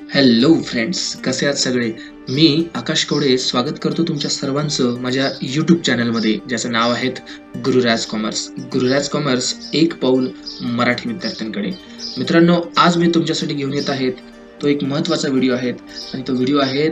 Hello friends, कसे आहात सगळे? मी आकाश कवडे स्वागत करतो तुमच्या सर्वांचं माझ्या यूट्यूब चॅनलमध्ये, ज्याचं नाव आहे गुरुराज कॉमर्स. गुरुराज कॉमर्स एक पाऊल मराठी विद्यार्थ्यांकडे. मित्रांनो, आज मी तुमच्यासाठी घेऊन येत आहे तो एक महत्त्वाचा व्हिडिओ आहे आणि तो व्हिडिओ आहे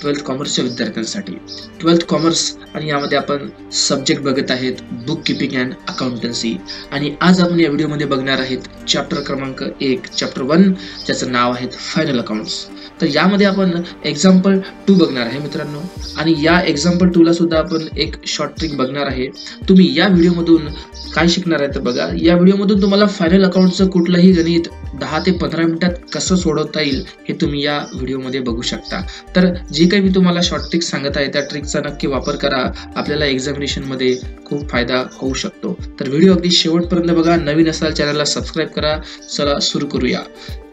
12th कॉमर्सच्या विद्यार्थ्यांसाठी. 12th कॉमर्स आणि यामध्ये आपण सब्जेक्ट बघत आहेत बुक कीपिंग अँड अकाउंटन्सी. आणि आज आपण या व्हिडिओमध्ये बघणार आहेत चॅप्टर क्रमांक 1, चॅप्टर 1, ज्याचं नाव आहे फायनल अकाउंट्स. तर यामध्ये आपण एक्झाम्पल 2 बघणार आहे मित्रांनो, आणि या एक्झाम्पल 2 ला सुद्धा आपण एक शॉर्ट ट्रिक बघणार आहे. तुम्ही या व्हिडिओमधून काय शिकणार आहे तर बघा, या व्हिडिओमधून तुम्हाला फायनल अकाउंटचं कुठलंही गणित 10 ते 15 मिनिटात कसं सोडवता येईल हे तुम्ही या व्हिडिओमध्ये बघू शकता. तर जे काही मी तुम्हाला शॉर्ट ट्रिक सांगत आहे त्या ट्रिकचा नक्की वापर करा, आपल्याला एक्झामिनेशन मध्ये खूप फायदा होऊ शकतो. तर व्हिडिओ अगदी शेवटपर्यंत बघा. नवीन असाल चॅनलला सबस्क्राईब करा. चला सुरू करूया.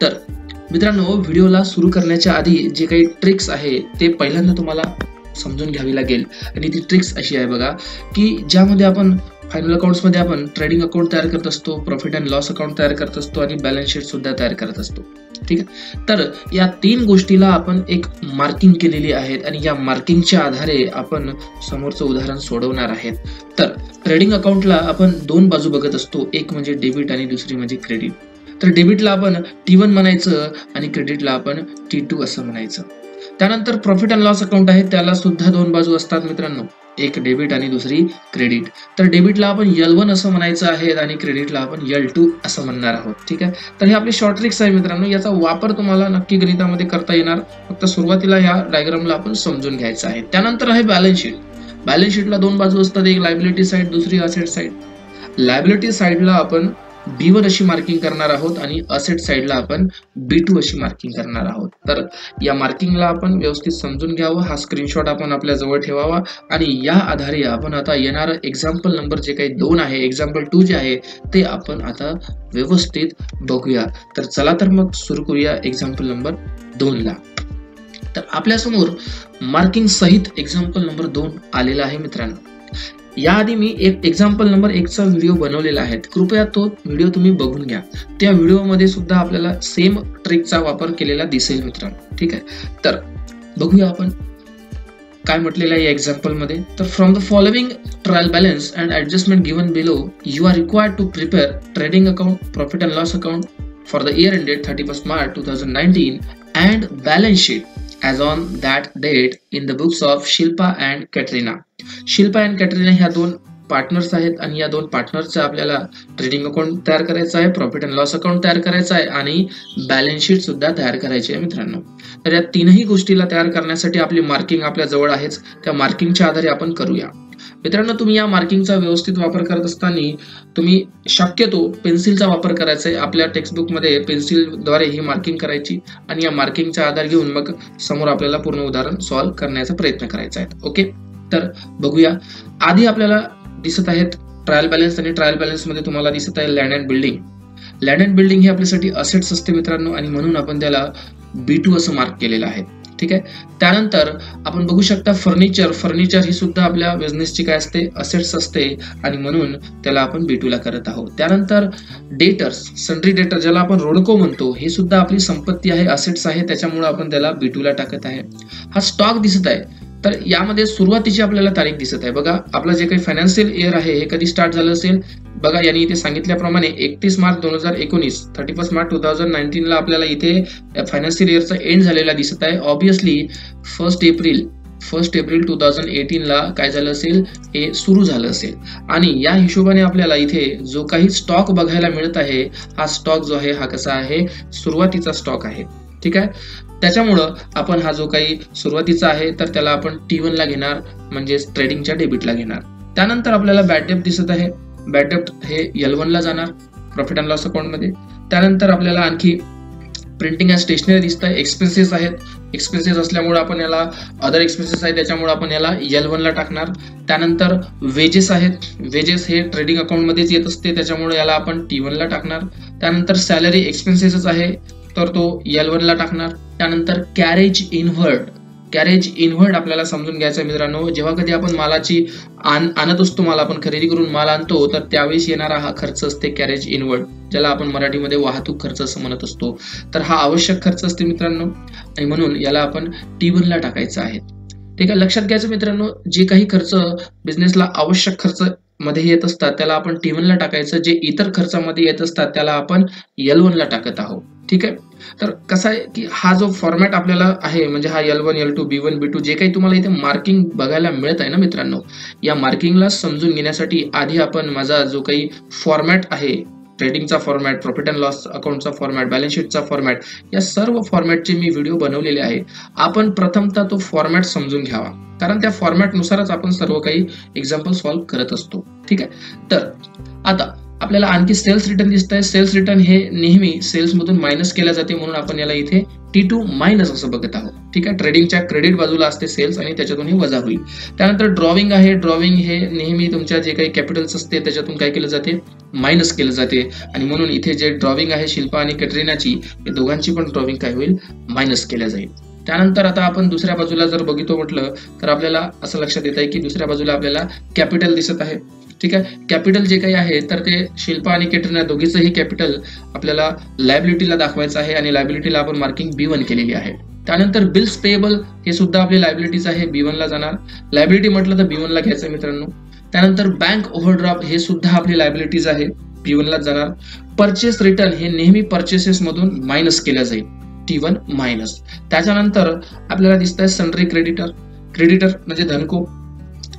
तर मित्रांनो, व्हिडिओला सुरू करण्याच्या आधी जे काही ट्रिक्स आहे ते पहिल्यांदा तुम्हाला समजून घ्यावी लागेल. आणि ती ट्रिक्स अशी आहे बघा, की ज्यामध्ये आपण फायनल अकाउंट्स मध्ये आपण ट्रेडिंग अकाउंट तयार करत असतो, प्रॉफिट अँड लॉस अकाउंट तयार करत असतो आणि बॅलन्स शीट सुद्धा तयार करत असतो. ठीक आहे. तर या 3 गोष्टीला आपण एक मार्किंग केलेली आहे आणि या मार्किंगच्या आधारे आपण समोरचं उदाहरण सोडवणार आहेत. तर ट्रेडिंग अकाउंटला आपण 2 बाजू बघत असतो, एक म्हणजे डेबिट आणि दुसरी म्हणजे क्रेडिट. तर डेबिटला आपण T1 म्हणायचं आणि क्रेडिटला आपण T2 असं म्हणायचं. त्यानंतर प्रॉफिट अँड लॉस अकाउंट आहे, त्याला सुद्धा 2 बाजू असतात मित्रांनो, एक डेबिट आणि दुसरी क्रेडिट. तर डेबिटला आपण L1 असं म्हणायचं आहे आणि क्रेडिटला आपण L2 असं म्हणणार आहोत. ठीक आहे. तर हे आपले शॉर्ट ट्रिक्स आहे मित्रांनो, याचा वापर तुम्हाला नक्की गणितामध्ये करता येणार. फक्त सुरुवातीला या डायग्रामला आपण समजून घ्यायचं आहे. त्यानंतर आहे बॅलन्स शीट. बॅलन्स शीटला 2 बाजू असतात, एक लायबिलिटी साइड, दुसरी असेट साइड. लायबिलिटी साइडला आपण B1 अशी मार्किंग करणार आहोत आणि असेट साइडला आपण B2 अशी मार्किंग करणार आहोत. तर या मार्किंगला आपण व्यवस्थित समजून घ्यावं, हा स्क्रीनशॉट आपण आपल्या जवळ ठेवावा आणि या आधारे आपण आता येणारं एक्झाम्पल नंबर जे काही 2 आहे, एक्झाम्पल 2 जे आहे ते आपण आता व्यवस्थित बघूया. तर चला तर मग सुरू करूया एक्झाम्पल नंबर 2 ला. तर आपल्यासमोर मार्किंग सहित एक्झाम्पल नंबर 2 आलेला आहे मित्रांनो. याआधी मी एक एक्झाम्पल नंबर 1 चा व्हिडिओ बनवलेला आहे, कृपया तो व्हिडिओ तुम्ही बघून घ्या. त्या व्हिडिओमध्ये सुद्धा आपल्याला सेम ट्रिकचा वापर केलेला दिसेल मित्रांनो. ठीक आहे. तर बघूया आपण काय म्हटलेलं आहे या एक्झाम्पल मध्ये. तर from the following trial balance and adjustment given below you are required to prepare trading account, profit and loss account for the year ended 31st March 2019 and balance sheet as on that date in the books of Shilpa and Katrina. Shilpa and Katrina ह्या 2 partners आहेत आणि या 2 पार्टनर्सचा आपल्याला trading account तयार करायचं आहे, profit and loss account तयार करायचं आहे आणि बॅलन्स शीट सुद्धा तयार करायची आहे मित्रांनो. तर या 3ही गोष्टीला तयार करण्यासाठी आपली मार्किंग आपल्या जवळ आहेच, त्या मार्किंगच्या आधारे आपण करूया. मित्रांनो, तुम्ही या मार्किंगचा व्यवस्थित वापर करत असताना तुम्ही शक्यतो पेन्सिलचा वापर करायचा आहे. आपल्या टेक्स्टबुक मध्ये पेन्सिलद्वारे ही मार्किंग करायची आणि या मार्किंगचा आधार घेऊन मग समोर आपल्याला पूर्ण उदाहरण सॉल्व्ह करण्याचा प्रयत्न करायचा आहे. ओके. तर बघूया. आधी आपल्याला दिसत आहेत ट्रायल बॅलन्स आणि ट्रायल बॅलन्स मध्ये तुम्हाला दिसत आहे land and building. Land and building हे आपल्यासाठी असेट्स असते मित्रांनो आणि म्हणून आपण त्याला B2 असं मार्क केलेलं आहे. ठीक आहे. त्यानंतर आपण बघू शकता फर्निचर. फर्निचर ही सुद्धा आपल्या बिझनेसची काय असते, असेट्स असते आणि म्हणून त्याला आपण B2 ला करत आहोत. त्यानंतर डेटर्स, सन्ड्री डेटर ज्याला आपण रोडको म्हणतो, हे सुद्धा आपली संपत्ती आहे, असेट्स आहे, त्याच्यामुळे आपण त्याला B2 ला टाकत आहे. हा स्टॉक दिसत आहे. तर यामध्ये सुरुवातीची आपल्याला तारीख दिसत आहे बघा. आपलं जे काही फायनान्शियल इयर आहे हे कधी स्टार्ट झालं असेल बघा. यांनी इथे सांगितल्याप्रमाणे 31 मार्च 2019, 31 मार्च 2019 ला आपल्याला इथे फायनान्शियल इयरचा एंड झालेला दिसत आहे. ऑब्विसली 1 एप्रिल 2018 ला काय झालं असेल, हे सुरू झालं असेल आणि या हिशोबाने आपल्याला इथे जो काही स्टॉक बघायला मिळत आहे, हा स्टॉक जो आहे हा कसा आहे, सुरुवातीचा स्टॉक आहे. ठीक आहे. त्याच्यामुळं आपण हा जो काही सुरुवातीचा आहे तर त्याला आपण T1 ला घेणार, म्हणजे ट्रेडिंगच्या डेबिटला घेणार. त्यानंतर आपल्याला बॅड डेब्ट दिसत आहे. बॅड डेब्ट हे L1 ला जाणार प्रॉफिट अँड लॉस अकाउंट मध्ये. त्यानंतर आपल्याला आणखी प्रिंटिंग अँड स्टेशनरी दिसत आहे. एक्सपेन्सेस आहेत. एक्सपेन्सेस असल्यामुळे आपण याला अदर एक्सपेन्सेस आहे त्याच्यामुळे आपण याला L1 ला टाकणार. त्यानंतर वेजेस आहेत. वेजेस हे ट्रेडिंग अकाउंट मध्येच येत असते त्याच्यामुळे याला आपण T1 ला टाकणार. त्यानंतर सॅलरी एक्सपेन्सेस आहे तर तो L1 ला टाकणार. त्यानंतर कॅरेज इनवर्ड कॅरेज इनवर्ड आपल्याला समजून घ्यायचं मित्रांनो. जेव्हा कधी आपण मालाची आणत असतो, माल आपण खरेदी करून माल आणतो, तर त्यावेळेस येणारा हा खर्च असते कॅरेज इनवर्ड, ज्याला आपण मराठीमध्ये वाहतूक खर्च असं म्हणत असतो. तर हा आवश्यक खर्च असते मित्रांनो, आणि म्हणून याला आपण T1 ला टाकायचं आहे. ठीक आहे, लक्षात घ्यायचं मित्रांनो, जे काही खर्च बिझनेसला आवश्यक खर्च मध्ये येत असतात त्याला आपण T1 ला टाकायचं, जे इतर खर्चामध्ये येत असतात त्याला आपण L1 ला टाकत आहोत. ठीक आहे, तर कसं आहे की हा जो फॉर्मॅट आपल्याला आहे, म्हणजे हा L1, L2, B1, B2 जे काही तुम्हाला इथे मार्किंग बघायला मिळत आहे ना मित्रांनो, या मार्किंगला समजून घेण्यासाठी आधी आपण माझा जो काही फॉर्मॅट आहे, ट्रेडिंगचा फॉर्मॅट, प्रॉफिट अँड लॉस अकाउंटचा फॉर्मॅट, बॅलन्स शीटचा फॉर्मॅट, या सर्व फॉर्मॅटचे मी व्हिडिओ बनवलेले आहे. आपण प्रथमतः तो फॉर्मॅट समजून घ्यावा, कारण त्या फॉर्मॅटनुसारच आपण सर्व काही एक्झाम्पल सॉल्व्ह करत असतो. ठीक आहे, तर आता आपल्याला आणखी सेल्स रिटर्न दिसत आहे. सेल्स रिटर्न हे नेहमी सेल्स मधून मायनस केल्या जाते, म्हणून आपण याला इथे T2 मायनस असं बघत आहोत. ठीक आहे, ट्रेडिंगच्या क्रेडिट बाजूला असते सेल्स आणि त्याच्यातून हे वजा होईल. त्यानंतर ड्रॉविंग आहे. ड्रॉविंग हे नेहमी तुमच्या जे काही कॅपिटल्स असते त्याच्यातून काय केलं जाते, मायनस केलं जाते, आणि म्हणून इथे जे ड्रॉविंग आहे शिल्पा आणि कॅटरीनाची, या दोघांची पण ड्रॉविंग काय होईल, मायनस केल्या जाईल. त्यानंतर आता आपण दुसऱ्या बाजूला जर बघितो म्हटलं तर आपल्याला असं लक्षात येत आहे की दुसऱ्या बाजूला आपल्याला कॅपिटल दिसत आहे. ठीक आहे, कॅपिटल जे काही आहे तर ते शिल्पा आणि कॅटरीना दोघीचंही कॅपिटल आपल्याला लायबिलिटीला दाखवायचं आहे, आणि लायबिलिटीला आपण मार्किंग B1 केलेली आहे. त्यानंतर बिल्स पेएबल हे सुद्धा आपली लायबिलिटीज आहे, B1 ला जाणार. लायबिलिटी म्हटलं तर B1 ला घ्यायचं मित्रांनो. त्यानंतर बँक ओव्हरड्राफ्ट हे सुद्धा आपली लायबिलिटीज आहे, B1 ला जाणार. परचेस रिटर्न हे नेहमी परचेसेस मधून मायनस केलं जाईल, T1 मायनस. त्याच्यानंतर आपल्याला दिसत आहे सन्ड्री क्रेडिटर म्हणजे धनको.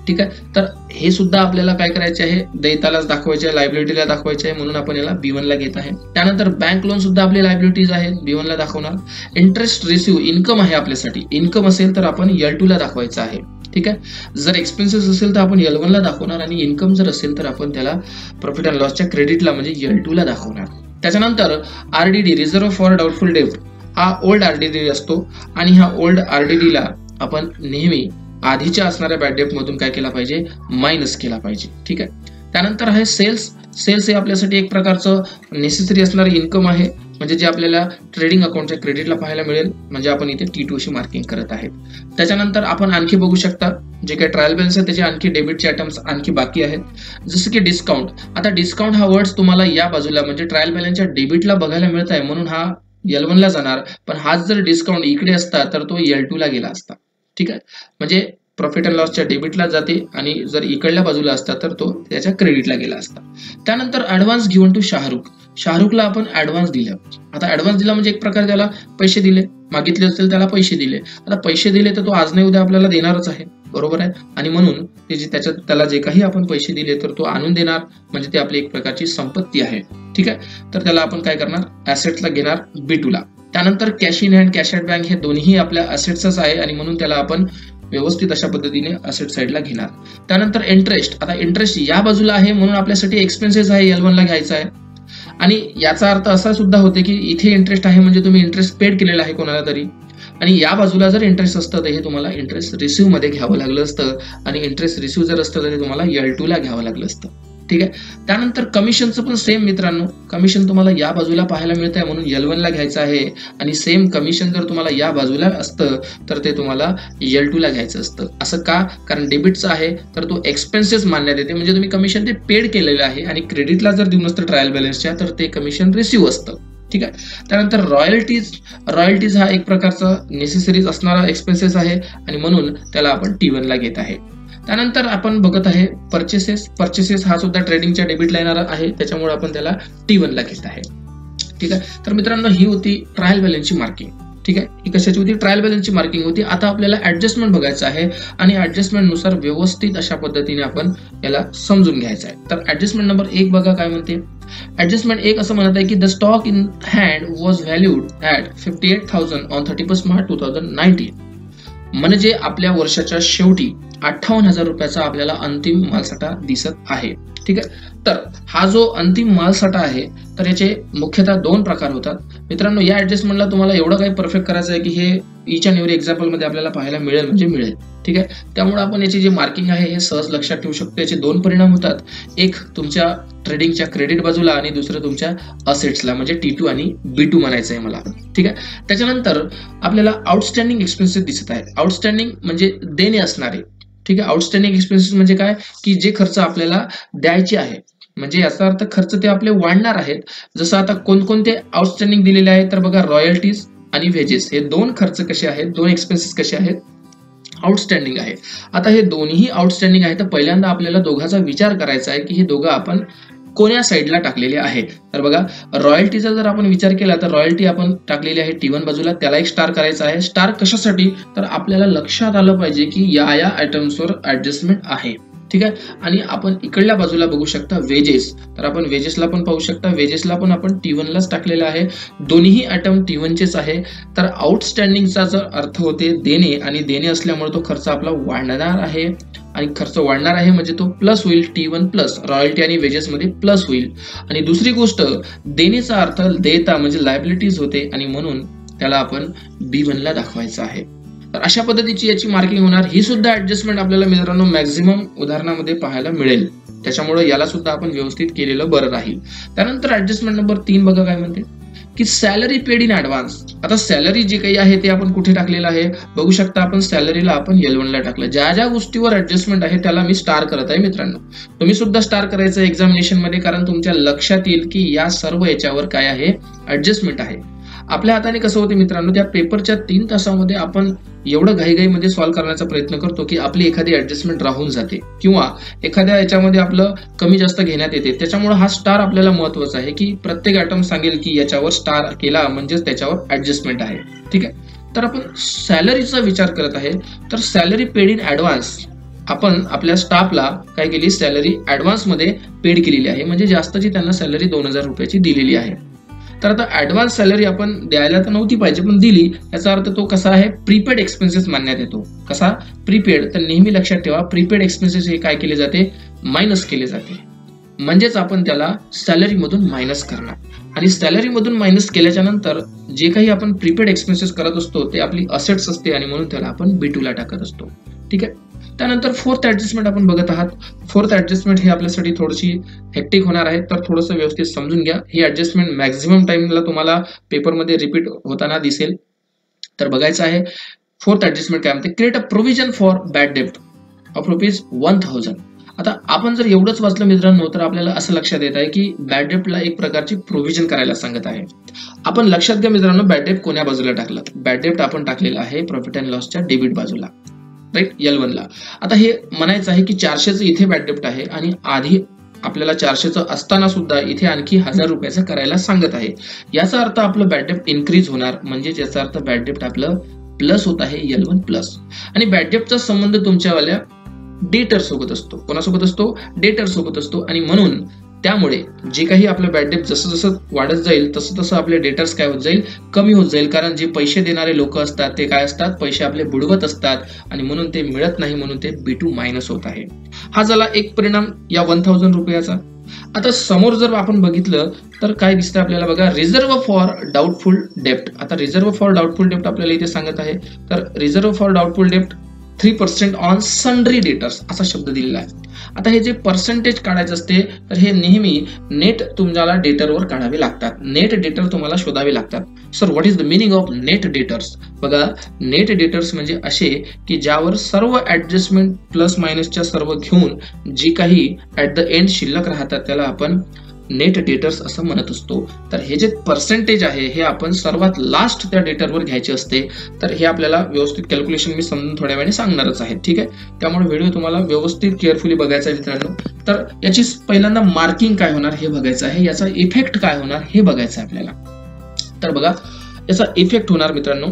ठीक आहे, तर हे सुद्धा आपल्याला काय करायचे आहे, देयतालाच दाखवायचे आहे, लायबिलिटीला दाखवायचे आहे, म्हणून आपण याला B1 ला घेत आहे. त्यानंतर बँक लोन सुद्धा आपली लायबिलिटीज आहे, B1 ला दाखवणार. इंटरेस्ट रिसिव्ह इन्कम आहे आपल्यासाठी, इन्कम असेल तर आपण L2 ला दाखवायचं आहे. ठीक आहे, जर एक्सपेन्सेस असेल तर आपण L1 ला दाखवणार, आणि इन्कम जर असेल तर आपण त्याला प्रॉफिट अँड लॉसच्या क्रेडिटला म्हणजे L2 ला दाखवणार. त्याच्यानंतर RDD रिझर्व्ह फॉर डाऊटफुल डेब्ट हा ओल्ड RDD असतो, आणि ह्या ओल्ड RDD ला आपण नेहमी आधीच्या असणाऱ्या बॅड डेट मधून काय केला पाहिजे, मायनस केला पाहिजे. ठीक आहे, त्यानंतर आहे सेल्स हे आपल्यासाठी एक प्रकारचं नेसेसरी असणारी इन्कम आहे, म्हणजे जे आपल्याला ट्रेडिंग अकाउंटच्या क्रेडिटला पाहायला मिळेल, म्हणजे आपण इथे T2 शी मार्किंग करत आहेत. त्याच्यानंतर आपण आणखी बघू शकता जे काही ट्रायल बॅलन्स आहे त्याचे आणखी डेबिटचे आयटम्स आणखी बाकी आहेत, जसं की डिस्काउंट. आता डिस्काउंट हा वर्ड्स तुम्हाला या बाजूला म्हणजे ट्रायल बॅलन्सच्या डेबिटला बघायला मिळत आहे, म्हणून हा L1 ला जाणार, पण हाच जर डिस्काउंट इकडे असता तर तो L2 ला गेला असता. ठीक आहे, म्हणजे प्रॉफिट अँड लॉसच्या डेबिटला जाते, आणि जर इकडल्या बाजूला असता तर तो त्याच्या क्रेडिटला गेला असता. त्यानंतर ऍडव्हान्स गिव्हन टू शाहरुखला आपण ऍडव्हान्स दिला. आता ऍडव्हान्स दिला म्हणजे एक प्रकार त्याला पैसे दिले, मागितले असेल त्याला पैसे दिले. आता पैसे दिले तर तो आज नाही उद्या आपल्याला देणारच आहे, बरोबर आहे, आणि म्हणून त्याला जे काही आपण पैसे दिले तर तो आणून देणार, म्हणजे ते आपली एक प्रकारची संपत्ती आहे. ठीक आहे, तर त्याला आपण काय करणार, ऍसेट्सला घेणार B2 ला. त्यानंतर cash in hand, cash at bank हे दोन्ही आपल्या ऍसेट्सच आहे, आणि म्हणून त्याला आपण व्यवस्थित अशा पद्धतीने असेट साईडला घेणार. त्यानंतर इंटरेस्ट, आता इंटरेस्ट या बाजूला आहे म्हणून आपल्यासाठी एक्सपेन्सेस आहे, L1 ला घ्यायचा आहे. आणि याचा अर्थ असा सुद्धा होते की इथे इंटरेस्ट आहे म्हणजे तुम्ही इंटरेस्ट पेड केलेला आहे कोणाला तरी, आणि या बाजूला जर इंटरेस्ट असतं तर हे तुम्हाला इंटरेस्ट रिसिव्ह मध्ये घ्यावं लागलं असतं, आणि इंटरेस्ट रिसिव्ह जर असतं तर ते तुम्हाला L2 ला घ्यावं लागलं असतं. ठीक आहे, त्यानंतर कमिशनचं पण सेम मित्रांनो, कमिशन तुम्हाला या बाजूला पाहायला मिळत आहे म्हणून L1 ला घ्यायचं आहे, आणि सेम कमिशन जर तुम्हाला या बाजूला असतं तर ते तुम्हाला L2 ला घ्यायचं असतं. असं का, कारण डेबिटचं आहे तर तो एक्सपेन्सेस मानण्यात येते, म्हणजे तुम्ही कमिशन ते पेड केलेलं आहे, आणि क्रेडिटला जर देऊन असतं ट्रायल बॅलन्सच्या तर ते कमिशन रिसिव्ह असतं. ठीक आहे, त्यानंतर रॉयल्टीज हा एक प्रकारचा नेसेसरीज असणारा एक्सपेन्सेस आहे, आणि म्हणून त्याला आपण T1 ला घेत आहे. त्यानंतर आपण बघत आहे परचेसेस हा सुद्धा ट्रेडिंगच्या डेबिटला येणारा आहे, त्याच्यामुळे आपण त्याला T1 ला घेत आहे. ठीक आहे, तर मित्रांनो ही होती ट्रायल बॅलन्सची मार्किंग. ठीक आहे, ही कशाची होती, ट्रायल बॅलन्सची मार्किंग होती. आता आपल्याला ऍडजस्टमेंट बघायचं आहे, आणि ऍडजस्टमेंट नुसार व्यवस्थित अशा पद्धतीने आपण याला समजून घ्यायचं आहे. तर ऍडजस्टमेंट नंबर 1 बघा काय म्हणते. ऍडजस्टमेंट 1 असं म्हणत आहे की the stock in hand was valued at 58,000 on 31 March 2019, म्हणजे आपल्या वर्षाच्या शेवटी 58,000 रुपयाचा आपल्याला अंतिम मालसाठा दिसत आहे. ठीक आहे, तर हा जो अंतिम मालसाठा आहे तर याचे मुख्यतः 2 प्रकार होतात मित्रांनो. या ऍडजस्टमेंटला तुम्हाला एवढं काही परफेक्ट करायचं आहे की हे ईच अँड एव्हरी एक्झाम्पल मध्ये आपल्याला पाहायला मिळेल म्हणजे मिळेल. ठीक आहे, त्यामुळे आपण याची जे मार्किंग आहे हे सहज लक्षात ठेवू शकतो. याचे 2 परिणाम होतात. एक, तुमच्या ट्रेडिंगच्या क्रेडिट बाजूला आणि दुसरं तुमच्या असेट्सला, म्हणजे T2 आणि B2 म्हणायचं आहे मला. ठीक आहे. त्याच्यानंतर आपल्याला आउटस्टँडिंग एक्सपेन्सेस दिसत आहे. आउटस्टँडिंग म्हणजे देणे असणारे. ठीक आहे. आउटस्टँडिंग एक्सपेन्सेस म्हणजे काय, की जे खर्च आपल्याला द्यायचे आहे, म्हणजे याचा अर्थ खर्च ते आपले वाढणार आहेत. जसं आता कोणकोणते आउटस्टँडिंग दिलेले आहेत, तर बघा रॉयल्टीज आणि वेजेस हे दोन खर्च कसे आहेत, दोन एक्सपेन्सेस कसे आहेत, आउटस्टँडिंग आहे. आता हे दोन्ही आउटस्टँडिंग आहे, तर पहिल्यांदा आपल्याला दोघांचा विचार करायचा आहे की हे दोघं आपण कोण्या साईडला टाकलेले आहे. तर बघा रॉयल्टीचा जर आपण विचार केला तर रॉयल्टी आपण टाकलेली आहे T1 बाजूला, त्याला एक स्टार करायचा आहे. स्टार कशासाठी, तर आपल्याला लक्षात आलं पाहिजे की या आयटम्सवर ऍडजस्टमेंट आहे. ठीक आहे. आणि आपण इकडल्या बाजूला बघू शकता वेजेस, तर आपण वेजेसला पण पाहू शकता, वेजेसला पण आपण T1 लाच टाकलेलं आहे. दोन्ही आयटम T1 चेच आहे. तर आउटस्टँडिंगचा जर अर्थ होते देणे, आणि देणे असल्यामुळे तो खर्च आपला वाढणार आहे, आणि खर्च वाढणार आहे म्हणजे तो प्लस होईल, T1 प्लस रॉयल्टी आणि वेजेस मध्ये प्लस होईल. आणि दुसरी गोष्ट, देणेचा अर्थ देयता म्हणजे लायबिलिटीज होते, आणि म्हणून त्याला आपण B1 ला दाखवायचं आहे. तर अशा पद्धतीची याची मार्किंग होणार. ही सुद्धा ऍडजस्टमेंट आपल्याला मित्रांनो मॅक्झिमम उदाहरणामध्ये पाहायला मिळेल, त्याच्यामुळे याला सुद्धा आपण व्यवस्थित केलेलं बरं राहील. त्यानंतर ऍडजस्टमेंट नंबर 3 बघा काय म्हणते, की सॅलरी पेड इन ऍडव्हान्स. आता सॅलरी जे काही आहे ते आपण कुठे टाकलेलं आहे, बघू शकता आपण सॅलरीला आपण L1 ला टाकलं. ज्या ज्या गोष्टीवर ऍडजस्टमेंट आहे त्याला मी स्टार करत आहे मित्रांनो. तुम्ही सुद्धा स्टार करायचं एक्झामिनेशन मध्ये, कारण तुमच्या लक्षात येईल की या सर्व याच्यावर काय आहे, ऍडजस्टमेंट आहे. आपल्या हाताने कसं होते मित्रांनो, त्या पेपरच्या 3 तासामध्ये आपण एवढं घाईघाईमध्ये सॉल्व्ह करण्याचा प्रयत्न करतो की आपली एखादी ऍडजस्टमेंट राहून जाते, किंवा एखाद्या याच्यामध्ये आपलं कमी जास्त घेण्यात येते. त्याच्यामुळे हा स्टार आपल्याला महत्वाचा आहे, की प्रत्येक आयटम सांगेल की याच्यावर स्टार केला म्हणजेच त्याच्यावर ऍडजस्टमेंट आहे. ठीक आहे. तर आपण सॅलरीचा विचार करत आहे, तर सॅलरी पेड इन ऍडव्हान्स आपण आपल्या स्टाफला काय केली, सॅलरी ऍडव्हान्स मध्ये पेड केलेली आहे, म्हणजे जास्तची त्यांना सॅलरी 2000 रुपयाची दिलेली आहे. तर आता ऍडव्हान्स सॅलरी आपण द्यायला तर नव्हती पाहिजे, पण दिली, याचा अर्थ तो कसा आहे, प्रीपेड एक्सपेन्सेस मानण्यात येतो. कसा, प्रीपेड. तर नेहमी लक्षात ठेवा, प्रीपेड एक्सपेन्सेस हे काय केले जाते, मायनस केले जाते, म्हणजेच आपण त्याला सॅलरी मधून मायनस करणार. आणि सॅलरी मधून मायनस केल्याच्या नंतर जे काही आपण प्रीपेड एक्सपेन्सेस करत असतो ते आपली असेट्स असते, आणि म्हणून त्याला आपण B2 ला टाकत असतो. ठीक आहे. त्यानंतर फोर्थ ऍडजस्टमेंट आपण बघत आहात. फोर्थ ऍडजस्टमेंट हे आपल्यासाठी थोडीशी हेक्टिक होणार आहे, तर थोडंसं व्यवस्थित समजून घ्या. ही ऍडजस्टमेंट मॅक्झिमम टाइमला तुम्हाला पेपरमध्ये रिपीट होताना दिसेल, तर बघायचं आहे. फोर्थ ऍडजस्टमेंट काय म्हणते, create a provision for bad डेब्ट ऑफ ₹1000. आता आपण जर एवढंच वाचलं मित्रांनो, तर आपल्याला असं लक्षात येत आहे की बॅड डेब्टला एक प्रकारची प्रोव्हिजन करायला सांगत आहे. आपण लक्षात घ्या मित्रांनो, बॅड डेब्ट कोण्या बाजूला टाकलं, बॅड डेब्ट आपण टाकलेलं आहे प्रॉफिट अँड लॉसच्या डेबिट बाजूला, राईट, L1 ला. आता हे म्हणायचं आहे की 400चं इथे बॅड डेब्ट आहे, आणि आधी आपल्याला 400चं असताना सुद्धा इथे आणखी 1000 रुपयाचं करायला सांगत आहे. याचा अर्थ आपलं बॅड डेब्ट इन्क्रीज होणार, म्हणजे याचा अर्थ बॅड डेब्ट आपलं प्लस होत आहे, L1 प्लस. आणि बॅड डेब्टचा संबंध तुमच्यावाल्या डेटर सोबत असतो. कोणासोबत असतो, डेटर सोबत असतो. आणि म्हणून त्यामुळे जे काही आपलं बॅड डेब्ट जसं जसं वाढत जाईल तसं तसं आपले डेटर्स काय होत जाईल, कमी होत जाईल. कारण जे पैसे देणारे लोक असतात ते काय असतात, पैसे आपले बुडवत असतात, आणि म्हणून ते मिळत नाही, म्हणून ते B2 मायनस होत आहे. हा झाला एक परिणाम या 1000 रुपयाचा. आता समोर जर आपण बघितलं तर काय दिसतं आपल्याला, बघा, रिझर्व्ह फॉर डाऊटफुल डेब्ट. आता रिझर्व्ह फॉर डाऊटफुल डेब्ट आपल्याला इथे सांगत आहे, तर रिझर्व्ह फॉर डाऊटफुल डेब्ट 3% ऑन सन्ड्री डेटर्स असा शब्द दिलेला आहे. आता हे जे पर्सेंटेज काढायचं असते, तर हे नेहमी नेट तुम्हाला डेटरवर काढावे लागतात. नेट डेटर तुम्हाला शोधावे लागतात. Sir, what is the meaning of net debtors? बघा, नेट डेटर्स म्हणजे असे की ज्यावर सर्व ऍडजस्टमेंट प्लस मायनसच्या सर्व घेऊन जे काही ऍट द एंड शिल्लक राहतात त्याला आपण नेट डेटर्स असं म्हणत असतो. तर हे जे पर्सेंटेज आहे हे आपण सर्वात लास्ट त्या डेटरवर घ्यायचे असते. तर हे आपल्याला व्यवस्थित कॅल्क्युलेशन मी समजून थोड्या वेळाने सांगणारच आहे. ठीक आहे. त्यामुळे व्हिडिओ तुम्हाला व्यवस्थित केअरफुली बघायचा आहे मित्रांनो. तर याची पहिल्यांदा मार्किंग काय होणार हे बघायचं आहे, याचा इफेक्ट काय होणार हे बघायचं आहे आपल्याला. तर बघा, याचा इफेक्ट होणार मित्रांनो,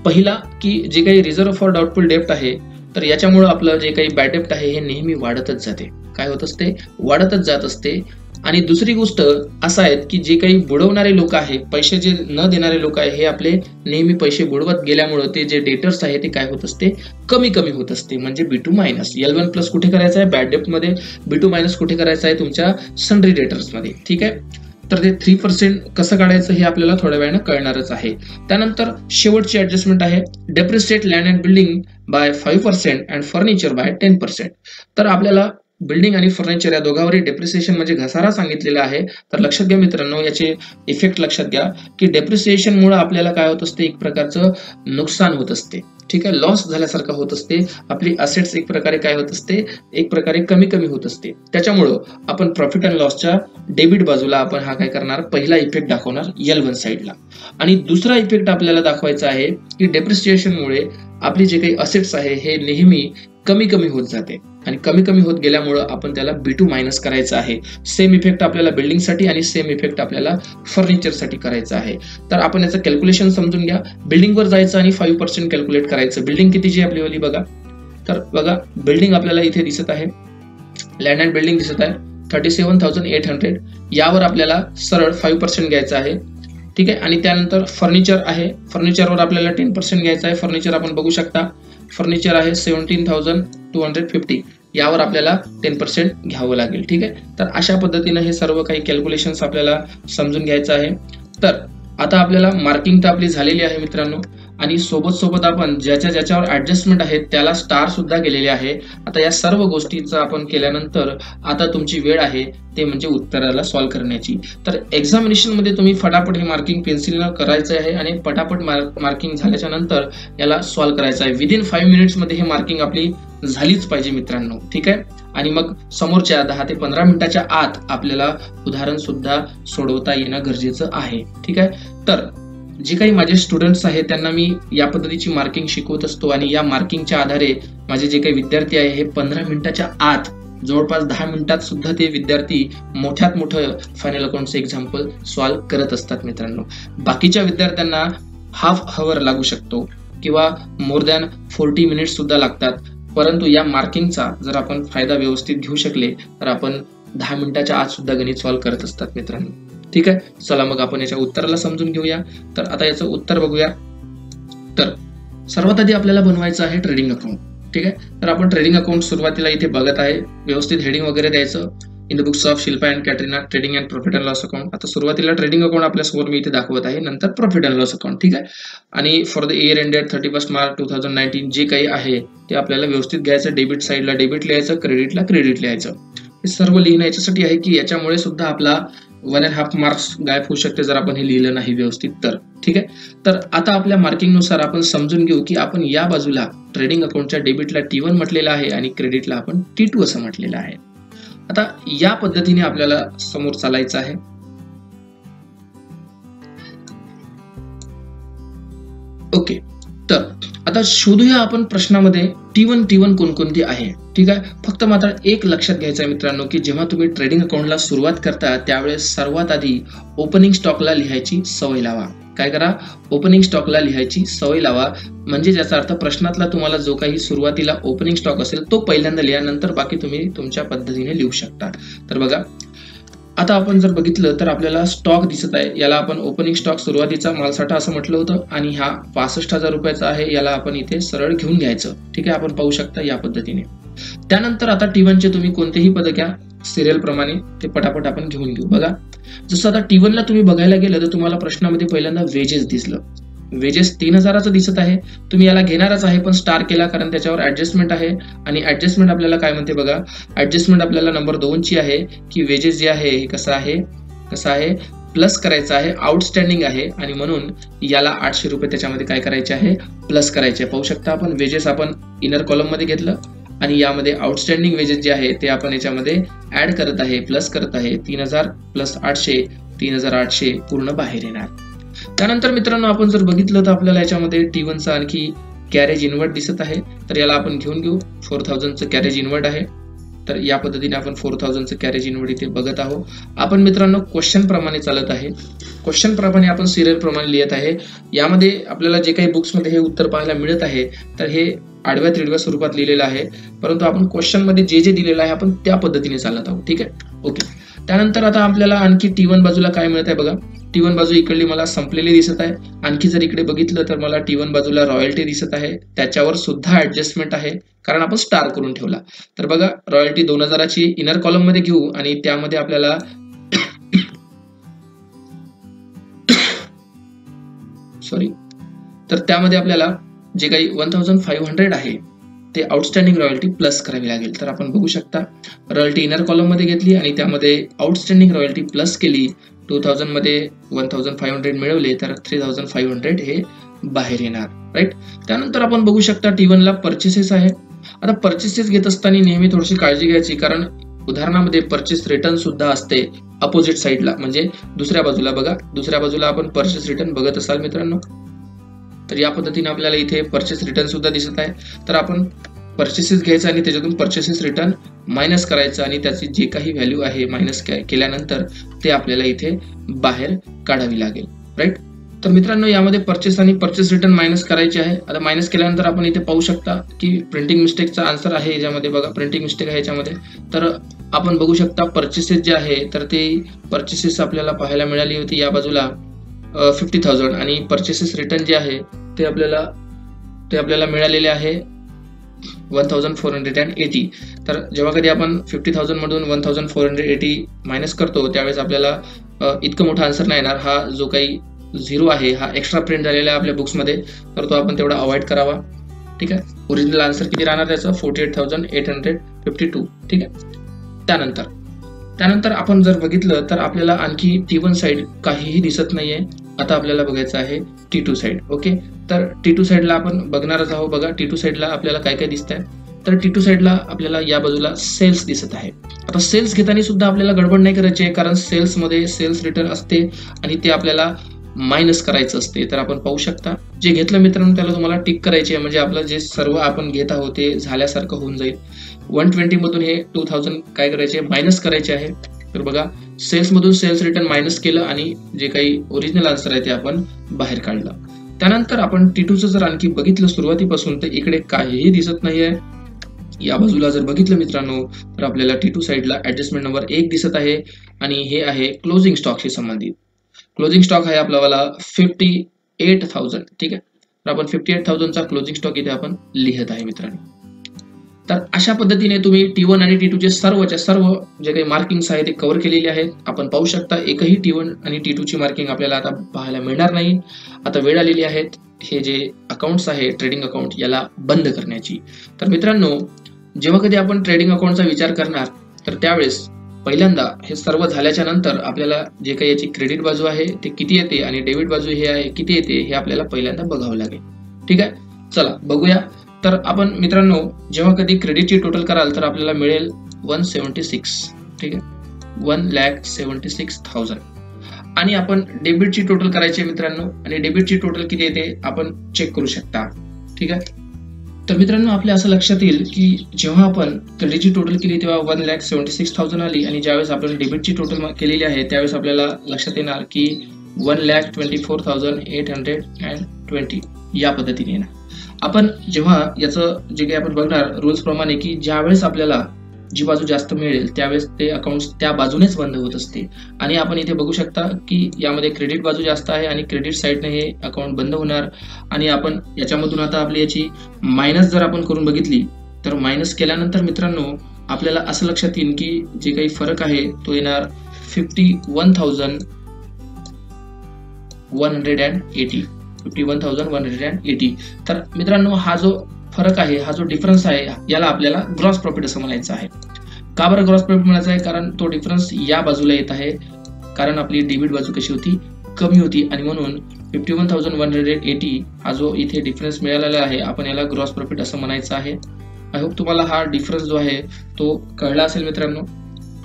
पहिला की जे काही रिझर्व्ह फॉर डाऊटफुल डेब्ट आहे, तर याच्यामुळे आपलं जे काही बॅड डेब्ट आहे हे नेहमी वाढतच जाते. काय होत असते, वाढतच जात असते. आणि दुसरी गोष्ट असं आहे की जे काही बुडवणारे लोक आहे, पैसे जे न देणारे लोक आहे, हे आपले नेहमी पैसे बुडवत गेल्यामुळे ते जे डेटर्स आहे ते काय होत असते, कमी कमी होत असते. म्हणजे B2 मायनस. L1 प्लस कुठे करायचं आहे, बॅड डेब्ट मध्ये. B2 मायनस कुठे करायचं आहे, तुमच्या सन्ड्री डेटर्स मध्ये. ठीक आहे. तर ते 3% कसं काढायचं हे आपल्याला थोड्या वेळाने कळणारच आहे. त्यानंतर शेवटची ऍडजस्टमेंट आहे, depreciate land and building by 5% and furniture by 10%. तर आपल्याला बिल्डिंग आणि फर्निचर या दोघांवरही डेप्रिसिएशन म्हणजे घसारा सांगितलेला आहे. तर लक्षात घ्या मित्रांनो, याचे इफेक्ट लक्षात घ्या की डेप्रिसिएशनमुळे आपल्याला काय होत असते, एक प्रकारचं नुकसान होत असते. ठीक आहे, लॉस झाल्यासारखं होत असते. आपली असेट्स एक प्रकारे काय होत असते, एक प्रकारे कमी कमी होत असते. त्याच्यामुळं आपण प्रॉफिट अँड लॉसच्या डेबिट बाजूला आपण हा काय करणार, पहिला इफेक्ट दाखवणार L1 साईडला. आणि दुसरा इफेक्ट आपल्याला दाखवायचा आहे की डेप्रिसिएशनमुळे आपले जे काही असेट्स आहे हे नेहमी कमी कमी होत जाते आणि कमी कमी होत गेल्यामुळं आपण त्याला B2 मायनस करायचं आहे. सेम इफेक्ट आपल्याला बिल्डिंगसाठी आणि सेम इफेक्ट आपल्याला फर्निचरसाठी करायचं आहे. तर आपण याचं कॅल्क्युलेशन समजून घ्या. बिल्डिंगवर जायचं आणि 5% कॅल्क्युलेट करायचं. बिल्डिंग कितीची आपली बघा, तर बघा बिल्डिंग आपल्याला इथे दिसत आहे, लँड अँड बिल्डिंग दिसत आहे 37,800. यावर आपल्याला सरळ 5% घ्यायचं आहे. ठीक आहे, आणि त्यानंतर फर्निचर आहे, फर्निचरवर आपल्याला 10% घ्यायचं आहे. फर्निचर आपण बघू शकता, फर्निचर आहे 17,250. यावर आपल्याला 10% घ्यावं लागेल. ठीक आहे, तर अशा पद्धतीने हे सर्व काही कॅल्क्युलेशन्स आपल्याला समजून घ्यायचं आहे. तर आता आपल्याला मार्किंग तर आपली झालेली आहे मित्रांनो, आणि सोबत सोबत आपण ज्याच्यावर ऍडजस्टमेंट आहे त्याला स्टार सुद्धा केलेले आहे. आता या सर्व गोष्टींचा आपण केल्यानंतर आता तुमची वेळ आहे ते म्हणजे उत्तराला सॉल्व्ह करण्याची. तर एक्झामिनेशन मध्ये तुम्ही फटाफट हे मार्किंग पेन्सिलनं करायचं आहे आणि पटापट मार्किंग झाल्याच्या नंतर याला सॉल्व्ह करायचं आहे. विदिन 5 मिनिट्स मध्ये हे मार्किंग आपली झालीच पाहिजे मित्रांनो. ठीक आहे, आणि मग समोरच्या 10 ते 15 मिनिटाच्या आत आपल्याला उदाहरण सुद्धा सोडवता येणं गरजेचं आहे. ठीक आहे, तर जे काही माझे स्टुडंट्स आहेत त्यांना मी या पद्धतीची मार्किंग शिकवत असतो आणि या मार्किंगच्या आधारे माझे जे काही विद्यार्थी आहे हे 15 मिनिटाच्या आत जवळपास 10 मिनिटात सुद्धा ते विद्यार्थी मोठ्यात मोठं फायनल अकाउंटचं एक्झाम्पल सॉल्व्ह करत असतात मित्रांनो. बाकीच्या विद्यार्थ्यांना हाफ हवर लागू शकतो किंवा मोर दॅन 40 मिनिट्स सुद्धा लागतात, परंतु या मार्किंगचा जर आपण फायदा व्यवस्थित घेऊ शकले तर आपण 10 मिनिटाच्या आत सुद्धा गणित सॉल्व्ह करत असतात मित्रांनो. ठीक आहे, चला मग आपण याच्या उत्तराला समजून घेऊया. तर आता याचं उत्तर बघूया. तर सर्वात आधी आपल्याला बनवायचं आहे ट्रेडिंग अकाउंट. ठीक आहे, तर आपण ट्रेडिंग अकाउंट सुरुवातीला इथे बघत आहे, व्यवस्थित हेडिंग वगैरे द्यायचं. In the books of Shilpa and Katrina trading and profit and loss account. आता सुरुवातीला ट्रेडिंग अकाउंट आपल्यासमोर मी इथे दाखवत आहे, नंतर प्रॉफिट अँड लॉस अकाउंट. ठीक आहे, आणि for the year ended 31 March 2019 जे काही आहे ते आपल्याला व्यवस्थित घ्यायचं. डेबिट साईडला डेबिट लिहायचं, क्रेडिटला क्रेडिट लिहायचं. हे सर्व लिहिणं याच्यासाठी आहे की याच्यामुळे सुद्धा आपला 1.5 मार्क्स गायब होऊ शकते जर आपण हे लिहिलं नाही व्यवस्थित तर. ठीक आहे, तर आता आपल्या मार्किंग नुसार आपण समजून घेऊ की आपण या बाजूला ट्रेडिंग अकाउंटच्या डेबिटला T1 म्हटलेलं आहे आणि क्रेडिटला आपण T2 असं म्हटलेलं आहे. आता या पद्धतीने आपल्याला समोर चालायचं आहे. ओके, तर आता शोधूया आपण प्रश्नामध्ये T1 कोणकोणती आहे. ठीक आहे, फक्त मात्र एक लक्षात घ्यायचं आहे मित्रांनो की जेव्हा तुम्ही ट्रेडिंग अकाउंटला सुरुवात करता त्यावेळेस सर्वात आधी ओपनिंग स्टॉकला लिहायची सवय लावा. काय करा, ओपनिंग स्टॉकला लिहायची सवय लावा. म्हणजे ज्याचा अर्थ प्रश्नातला तुम्हाला जो काही सुरुवातीला ओपनिंग स्टॉक असेल तो पहिल्यांदा लिहा, नंतर बाकी तुम्ही तुमच्या पद्धतीने लिहू शकता. तर बघा, आता आपण जर बघितलं तर आपल्याला स्टॉक दिसत आहे, याला आपण ओपनिंग स्टॉक सुरुवातीचा मालसाठा असं म्हटलं होतं आणि हा 65,000 रुपयाचा आहे, याला आपण इथे सरळ घेऊन घ्यायचं. ठीक आहे, आपण पाहू शकता या पद्धतीने. त्यानंतर आता T1 चे तुम्ही कोणतेही पद घ्या सिरियल प्रमाणे, ते पटापट आपण घेऊन घेऊ. बघा, जसं आता T1 ला तुम्ही बघायला गेलं तर तुम्हाला प्रश्नामध्ये पहिल्यांदा वेजेस दिसलं. वेजेस 3,000चं दिसत आहे. तुम्ही याला घेणारच आहे पण स्टार केला कारण त्याच्यावर ऍडजस्टमेंट आहे आणि ऍडजस्टमेंट आपल्याला काय म्हणते बघा, ऍडजस्टमेंट आपल्याला नंबर 2 ची आहे की वेजेस जे आहे हे कसं आहे प्लस करायचं आहे, आउटस्टँडिंग आहे आणि म्हणून याला 800 रुपये त्याच्यामध्ये काय करायचे आहे, प्लस करायचे. पाहू शकता आपण वेजेस आपण इनर कॉलम मध्ये घेतलं आणि यामध्ये आउटस्टँडिंग वेजेस जे आहे ते आपण याच्यामध्ये ऍड करत आहे, प्लस करत आहे. 3,000 प्लस 800 3,800 पूर्ण बाहेर येणार. त्यानंतर मित्रांनो आपण जर बघितलं तर आपल्याला याच्यामध्ये T1 चा आणखी कॅरेज इनवर्ट दिसत आहे, तर याला आपण घेऊन घेऊ. 4,000चं कॅरेज इनवर्ट आहे, तर या पद्धतीने आपण 4,000चं कॅरेज इनवर्ट इथे बघत आहोत. आपण मित्रांनो क्वेश्चन प्रमाणे चालत आहे, क्वेश्चन प्रमाणे आपण सिरियल प्रमाणे लिहित आहे. यामध्ये आपल्याला जे काही बुक्स मध्ये हे उत्तर पाहायला मिळत आहे तर हे आडव्या तिडव्या स्वरूपात लिहिलेलं आहे, परंतु आपण क्वेश्चन मध्ये जे दिलेलं आहे आपण त्या पद्धतीने चालत आहोत. ठीक आहे, ओके. त्यानंतर आता आपल्याला आणखी T1 बाजूला काय मिळत आहे बघा. T1 बाजू इकडली मला संपलेली दिसत आहे. आणखी जर इकडे बघितलं तर मला T1 बाजूला रॉयल्टी दिसत आहे, त्याच्यावर सुद्धा ऍडजस्टमेंट आहे कारण आपण स्टार करून ठेवला. तर बघा, रॉयल्टी 2,000ची इनर कॉलम मध्ये घेऊ आणि त्यामध्ये आपल्याला तर त्यामध्ये आपल्याला जे काही 1,500 आहे ते आउटस्टँडिंग रॉयल्टी प्लस करावी लागेल. तर आपण बघू शकता रॉयल्टी इनर कॉलम मध्ये घेतली आणि त्यामध्ये आउटस्टँडिंग रॉयल्टी प्लस केली. 2000 मध्ये 1500 मिळवले तर 3500 हे बाहेर येणार. राईट. त्यानंतर आपण बघू शकता T1 ला परचेसेस आहे. आता परचेसेस घेत असताना नेहमी थोडीशी काळजी घ्यायची, कारण उदाहरणामध्ये परचेस रिटर्न सुद्धा असते अपोजिट साइडला, म्हणजे दुसऱ्या बाजूला. बघा दुसऱ्या बाजूला आपण परचेस रिटर्न बघत असाल मित्रांनो, तर या पद्धतीने आपल्याला इथे परचेस रिटर्न सुद्धा दिसत आहे. तर आपण परचेसेस घ्यायचं आणि त्याच्यातून परचेसेस रिटर्न मायनस करायचं आणि त्याची जे काही व्हॅल्यू आहे मायनस केल्यानंतर ते आपल्याला इथे बाहेर काढावी लागेल. राईट. तर मित्रांनो यामध्ये परचेस आणि परचेस रिटर्न मायनस करायचे आहे. आता मायनस केल्यानंतर आपण इथे पाहू शकता की प्रिंटिंग मिस्टेकचा आन्सर आहे याच्यामध्ये. बघा प्रिंटिंग मिस्टेक आहे याच्यामध्ये. तर आपण बघू शकता परचेसेस जे आहे तर ते परचेसेस आपल्याला पाहायला मिळाली होती या बाजूला 50,000 आणि परचेसेस रिटर्न जे आहे ते आपल्याला मिळालेले आहे 1480. तर जेव्हा कधी आपण 50,000 मधून 1480 मायनस करतो त्यावेळेस आपल्याला इतकं मोठं आन्सर नाही येणार. हा जो काही 0 आहे हा एक्स्ट्रा प्रिंट झालेला आहे आपल्या बुक्समध्ये, तर तो आपण तेवढा अवॉइड करावा. ठीक आहे. ओरिजिनल आन्सर किती राहणार त्याचं 48,852. ठीक आहे. त्यानंतर आपण जर बघितलं तर आपल्याला आणखी T1 साइड काहीही दिसत नाहीये. आता आपल्याला बघायचं आहे T2 साइड. ओके. तर T2 साइडला आपण बघणारच आहोत. बघा T2 साइडला आपल्याला काय काय दिसतंय. तर T2 साइडला आपल्याला या बाजूला सेल्स दिसत आहे. आता सेल्स घेताना सुद्धा आपल्याला गडबड नाही करायची आहे, कारण सेल्समध्ये सेल्स रिटर्न असते आणि ते आपल्याला मायनस करायचं असते. तर आपण पाहू शकता जे घेतलं मित्रांनो त्याला तुम्हाला टिक करायची आहे, म्हणजे आपलं जे सर्व आपण घेत आहोत ते झाल्यासारखं होऊन जाईल. 120 मधून हे 2000 काय करायचे मायनस करायचे आहे. तर बघा सेल्स मधून सेल्स रिटर्न मायनस केलं आणि जे काही ओरिजिनल आन्सर आहे ते आपण बाहेर काढलं. त्यानंतर आपण T2चं जर आणखी बघितलं सुरुवातीपासून तर इकडे काहीही दिसत नाहीये. या बाजूला जर बघितलं मित्रांनो तर आपल्याला T2 साइडला ऍडजस्टमेंट नंबर 1 दिसत आहे आणि हे आहे क्लोजिंग स्टॉकशी संबंधित. क्लोजिंग स्टॉक आहे आपल्याला 58,000. ठीक आहे. तर आपण 58,000 चा क्लोजिंग स्टॉक इथे आपण लिहित आहे मित्रांनो. तर अशा पद्धतीने तुम्ही T1 आणि T2 चे सर्व जे काही मार्किंग्स आहेत ते कव्हर केलेले आहेत. आपण पाहू शकता एकही T1 आणि T2 ची मार्किंग आपल्याला आता पाहायला मिळणार नाही. आता वेळ आलेली आहे हे जे अकाउंट्स आहे ट्रेडिंग अकाउंट याला बंद करण्याची. तर मित्रांनो जेव्हा कधी आपण ट्रेडिंग अकाउंटचा विचार करणार तर त्यावेळेस पहिल्यांदा हे सर्व झाल्याच्या नंतर आपल्याला जे काही याची क्रेडिट बाजू आहे ते किती येते आणि डेबिट बाजू हे आहे किती येते हे आपल्याला पहिल्यांदा बघावं लागेल. ठीक आहे. चला बघूया. तर आपण मित्रांनो जेव्हा कधी क्रेडिटची टोटल कराल तर आपल्याला मिळेल 176. ठीक आहे. 1,76,000 आणि आपण डेबिटची टोटल करायची आहे मित्रांनो आणि डेबिटची टोटल किती येते आपण चेक करू शकता. ठीक आहे. तर मित्रांनो आपल्या असं लक्षात येईल की जेव्हा आपण क्रेडिटची टोटल केली तेव्हा 1,76,000 आली आणि ज्यावेळेस आपण डेबिटची टोटल केलेली आहे त्यावेळेस आपल्याला लक्षात येणार की 1,24,820 या पद्धतीने येणार. आपण जेव्हा याचं जे काही आपण बघणार रूल्स प्रमाणे की ज्यावेळेस आपल्याला जी बाजू जास्त मिळेल त्यावेळेस ते अकाउंट त्या बाजूनेच बंद होत असते आणि आपण इथे बघू शकता की यामध्ये क्रेडिट बाजू जास्त आहे आणि क्रेडिट साइडने हे अकाउंट बंद होणार आणि आपण याच्यामधून आता आपली याची मायनस जर आपण करून बघितली तर मायनस केल्यानंतर मित्रांनो आपल्याला असं लक्षात येईल की जे काही फरक आहे तो येणार 51,180. तर मित्रांनो हा जो फरक आहे हा जो डिफरन्स आहे याला आपल्याला ग्रॉस प्रॉफिट असं म्हणायचं आहे. का बरं ग्रॉस प्रॉफिट म्हणायचं आहे? कारण तो डिफरन्स या बाजूला येत आहे, कारण आपली डेबिट बाजू कशी होती कमी होती आणि म्हणून 51,180 हा जो इथे डिफरन्स मिळालेला आहे आपण याला ग्रॉस प्रॉफिट असं म्हणायचं आहे. आय होप तुम्हाला हा डिफरन्स जो आहे तो कळला असेल मित्रांनो.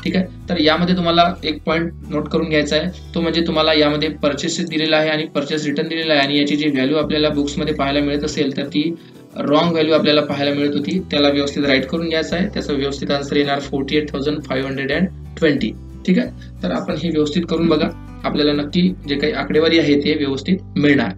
ठीक आहे. तर यामध्ये तुम्हाला एक पॉइंट नोट करून घ्यायचा आहे, तो म्हणजे तुम्हाला यामध्ये परचेसेस दिलेला आहे आणि परचेस रिटर्न दिलेला आहे आणि याची जी व्हॅल्यू आपल्याला बुक्समध्ये पाहायला मिळत असेल तर ती रॉंग व्हॅल्यू आपल्याला पाहायला मिळत होती. त्याला व्यवस्थित राईट करून घ्यायचं आहे. त्याचा व्यवस्थित आन्सर येणार 48,520. ठीक आहे. तर आपण हे व्यवस्थित करून बघा, आपल्याला नक्की जे काही आकडेवारी आहे ते व्यवस्थित मिळणार.